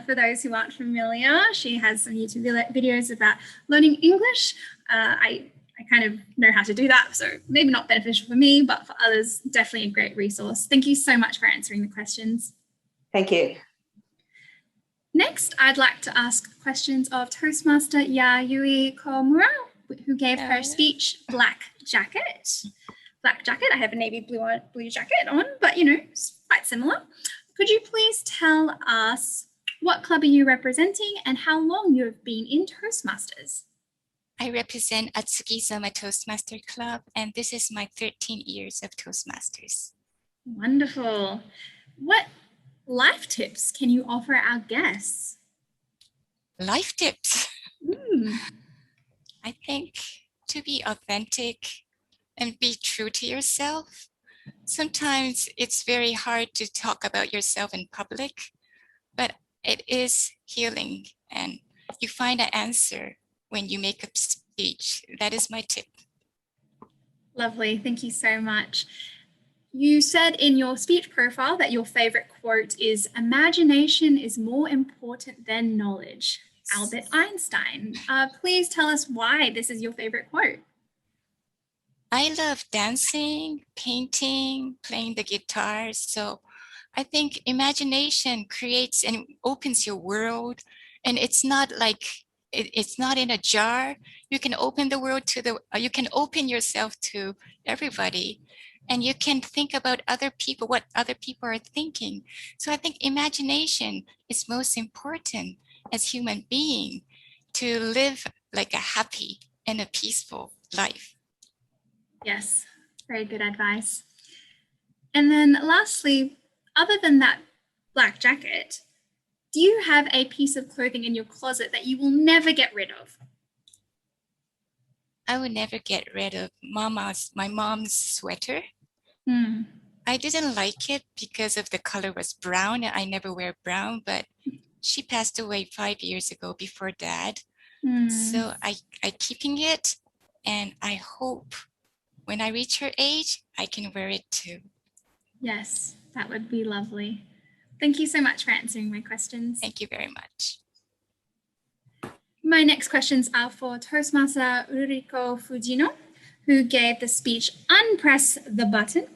For those who aren't familiar, she has some YouTube videos about learning English. I kind of know how to do that, so maybe not beneficial for me, but for others, definitely a great resource. Thank you so much for answering the questions. Thank you. Next, I'd like to ask questions of Toastmaster Yayoi Komura, who gave her speech Black Jacket. Black Jacket, I have a navy blue jacket on, but it's quite similar. Could you please tell us what club are you representing and how long you have been in Toastmasters? I represent Atsugi-sama Toastmaster Club, and this is my 13 years of Toastmasters. Wonderful. What life tips can you offer our guests? Life tips? I think to be authentic and be true to yourself. Sometimes it's very hard to talk about yourself in public, but it is healing, and you find an answer when you make a speech. That is my tip. Lovely, thank you so much. You said in your speech profile that your favorite quote is, "Imagination is more important than knowledge." Albert Einstein. Please tell us why this is your favorite quote. I love dancing, painting, playing the guitar. So I think imagination creates and opens your world. And it's not like, it's not in a jar. You can open the world you can open yourself to everybody. And you can think about other people, what other people are thinking. So I think imagination is most important as human being to live like a happy and a peaceful life. Yes, very good advice. And then lastly, other than that black jacket, do you have a piece of clothing in your closet that you will never get rid of? I will never get rid of my mom's sweater. I didn't like it because of the color was brown. I never wear brown, but she passed away 5 years ago before Dad. So I keeping it, and I hope when I reach her age, I can wear it too. Yes, that would be lovely. Thank you so much for answering my questions. Thank you very much. My next questions are for Toastmaster Ruriko Fujino, who gave the speech Unpress the Button.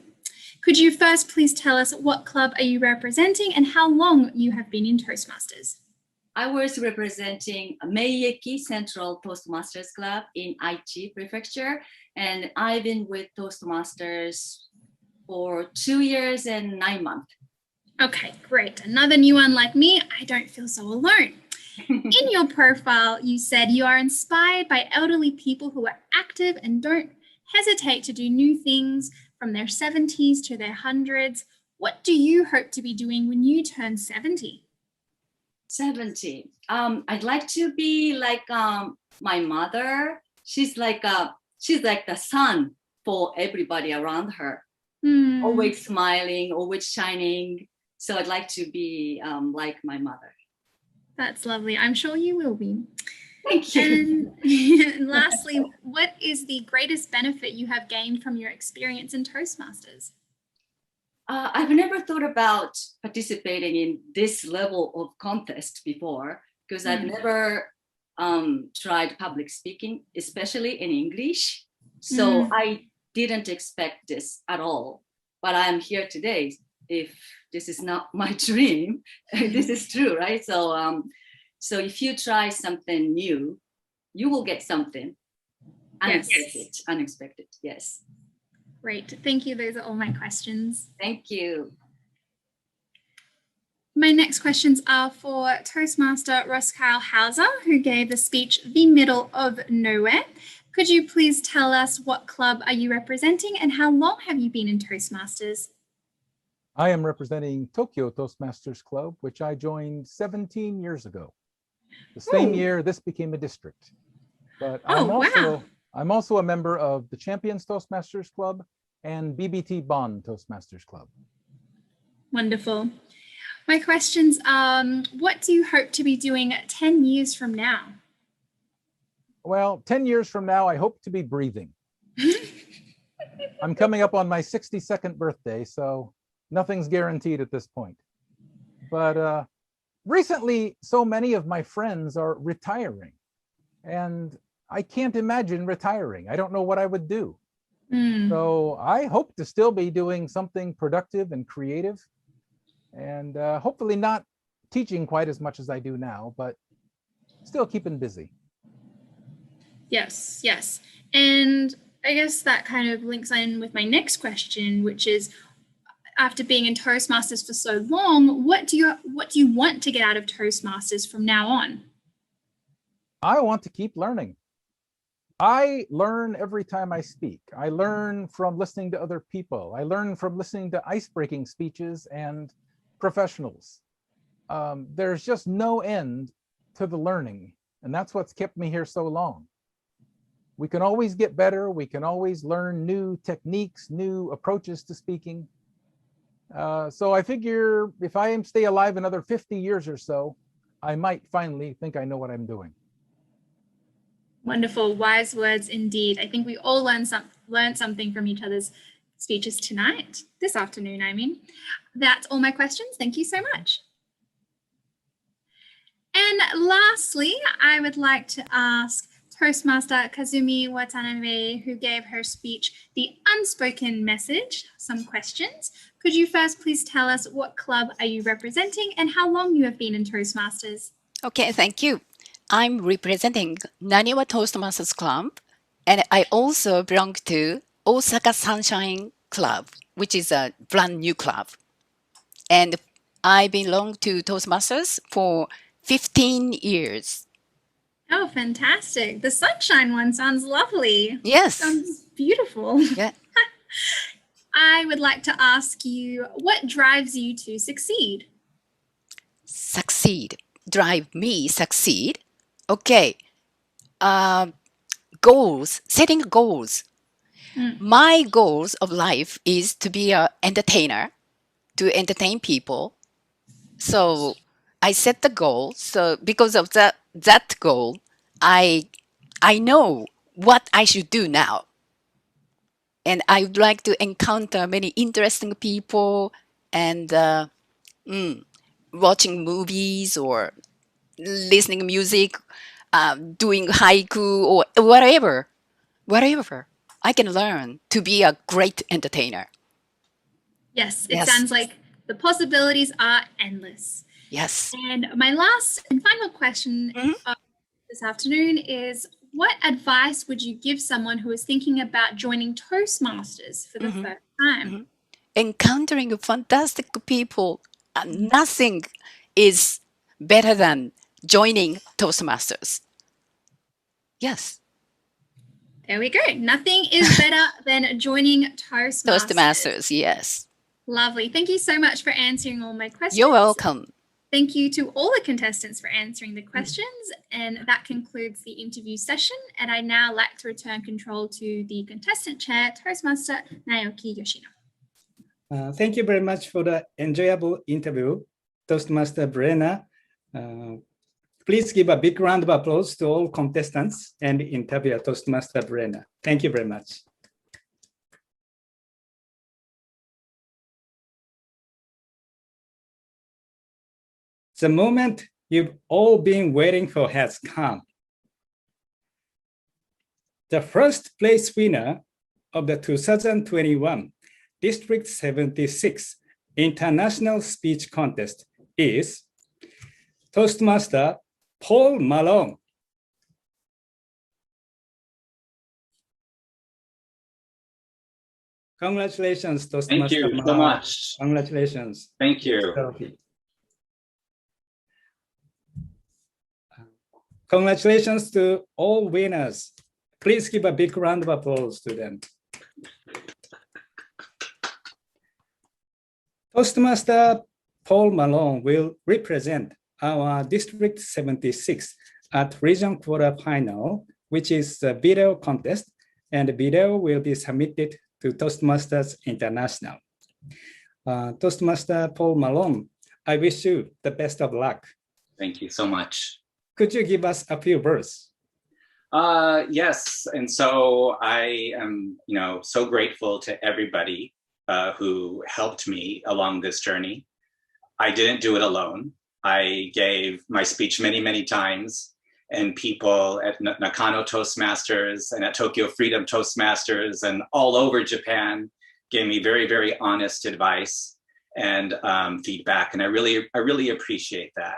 Could you first please tell us what club are you representing and how long you have been in Toastmasters? I was representing Meieki Central Toastmasters Club in Aichi Prefecture, and I've been with Toastmasters for 2 years and 9 months. Okay, great. Another new one like me. I don't feel so alone. In your profile, you said you are inspired by elderly people who are active and don't hesitate to do new things from their 70s to their hundreds. What do you hope to be doing when you turn 70? 70. I'd like to be like my mother. She's like the sun for everybody around her. Always smiling, always shining. So I'd like to be like my mother. That's lovely. I'm sure you will be. Thank you. And lastly, what is the greatest benefit you have gained from your experience in Toastmasters? I've never thought about participating in this level of contest before because I've never tried public speaking, especially in English. So I didn't expect this at all. But I'm here today. If this is not my dream, this is true, right? So if you try something new, you will get something unexpected. Yes. Great. Thank you. Those are all my questions. Thank you. My next questions are for Toastmaster Ruskyle Howser, who gave the speech The Middle of Nowhere. Could you please tell us what club are you representing and how long have you been in Toastmasters? I am representing Tokyo Toastmasters Club, which I joined 17 years ago. The same year this became a district. But I'm also a member of the Champions Toastmasters Club and BBT Bonn Toastmasters Club. Wonderful. My questions are, what do you hope to be doing 10 years from now? Well, 10 years from now, I hope to be breathing. I'm coming up on my 62nd birthday, so nothing's guaranteed at this point. But recently, so many of my friends are retiring, and I can't imagine retiring. I don't know what I would do. So I hope to still be doing something productive and creative, and hopefully not teaching quite as much as I do now, but still keeping busy. Yes, yes. And I guess that kind of links in with my next question, which is, after being in Toastmasters for so long, what do you want to get out of Toastmasters from now on? I want to keep learning. I learn every time I speak. I learn from listening to other people. I learn from listening to ice-breaking speeches and professionals. There's just no end to the learning, and that's what's kept me here so long. We can always get better. We can always learn new techniques, new approaches to speaking. So I figure if I stay alive another 50 years or so, I might finally think I know what I'm doing. Wonderful, wise words indeed. I think we all learned something from each other's speeches tonight, this afternoon, I mean. That's all my questions. Thank you so much. And lastly, I would like to ask Toastmaster Kazumi Watanabe, who gave her speech, The Unspoken Message, some questions. Could you first please tell us what club are you representing and how long you have been in Toastmasters? Okay, thank you. I'm representing Naniwa Toastmasters Club, and I also belong to Osaka Sunshine Club, which is a brand new club. And I belong to Toastmasters for 15 years. Oh, fantastic. The sunshine one sounds lovely. Yes. Sounds beautiful. Yeah. I would like to ask you, what drives you to succeed? Succeed. Drive me succeed. Okay. Goals, setting goals. My goals of life is to be an entertainer, to entertain people. So I set the goal. So because of that goal, I know what I should do now. And I would like to encounter many interesting people and watching movies or listening music, doing haiku or whatever. I can learn to be a great entertainer. Yes, it sounds like the possibilities are endless. Yes. And my last and final question this afternoon is, what advice would you give someone who is thinking about joining Toastmasters for the first time? Encountering fantastic people, nothing is better than joining Toastmasters. Yes. There we go. Nothing is better than joining Toastmasters. Toastmasters, yes. Lovely. Thank you so much for answering all my questions. You're welcome. Thank you to all the contestants for answering the questions. And that concludes the interview session. And I now like to return control to the contestant chair, Toastmaster Naoki Yoshino. Thank you very much for the enjoyable interview, Toastmaster Brenna. Please give a big round of applause to all contestants and interviewer Toastmaster Brenna. Thank you very much. The moment you've all been waiting for has come. The first place winner of the 2021 District 76 International Speech Contest is Toastmaster Paul Malone. Congratulations, Toastmaster. Thank you so much. Congratulations. Thank you. Congratulations to all winners. Please give a big round of applause to them. Toastmaster Paul Malone will represent our District 76 at Region Quarterfinal, which is a video contest, and the video will be submitted to Toastmasters International. Toastmaster Paul Malone, I wish you the best of luck. Thank you so much. Could you give us a few words? Yes, and so I am, so grateful to everybody who helped me along this journey. I didn't do it alone. I gave my speech many, many times, and people at Nakano Toastmasters and at Tokyo Freedom Toastmasters and all over Japan gave me very, very honest advice and feedback, and I really appreciate that.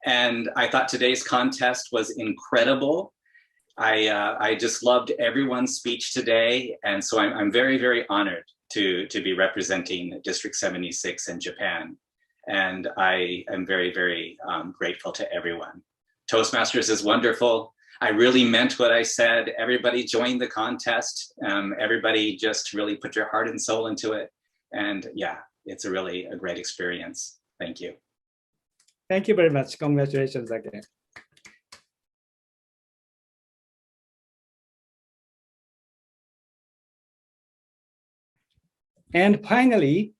And I thought today's contest was incredible. I just loved everyone's speech today. And so I'm very, very honored to be representing District 76 in Japan. And I am very, very grateful to everyone. Toastmasters is wonderful. I really meant what I said. Everybody joined the contest. Everybody just really put your heart and soul into it. And yeah, it's really a great experience. Thank you. Thank you very much. Congratulations again. And finally,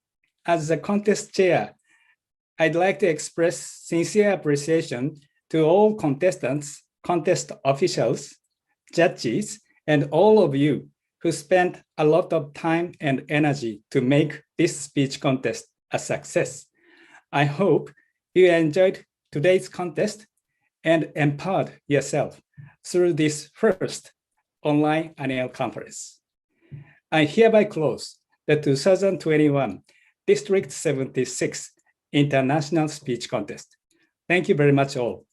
as the contest chair, I'd like to express sincere appreciation to all contestants, contest officials, judges, and all of you who spent a lot of time and energy to make this speech contest a success. I hope you enjoyed today's contest and empowered yourself through this first online annual conference. I hereby close the 2021 District 76 International Speech Contest. Thank you very much all.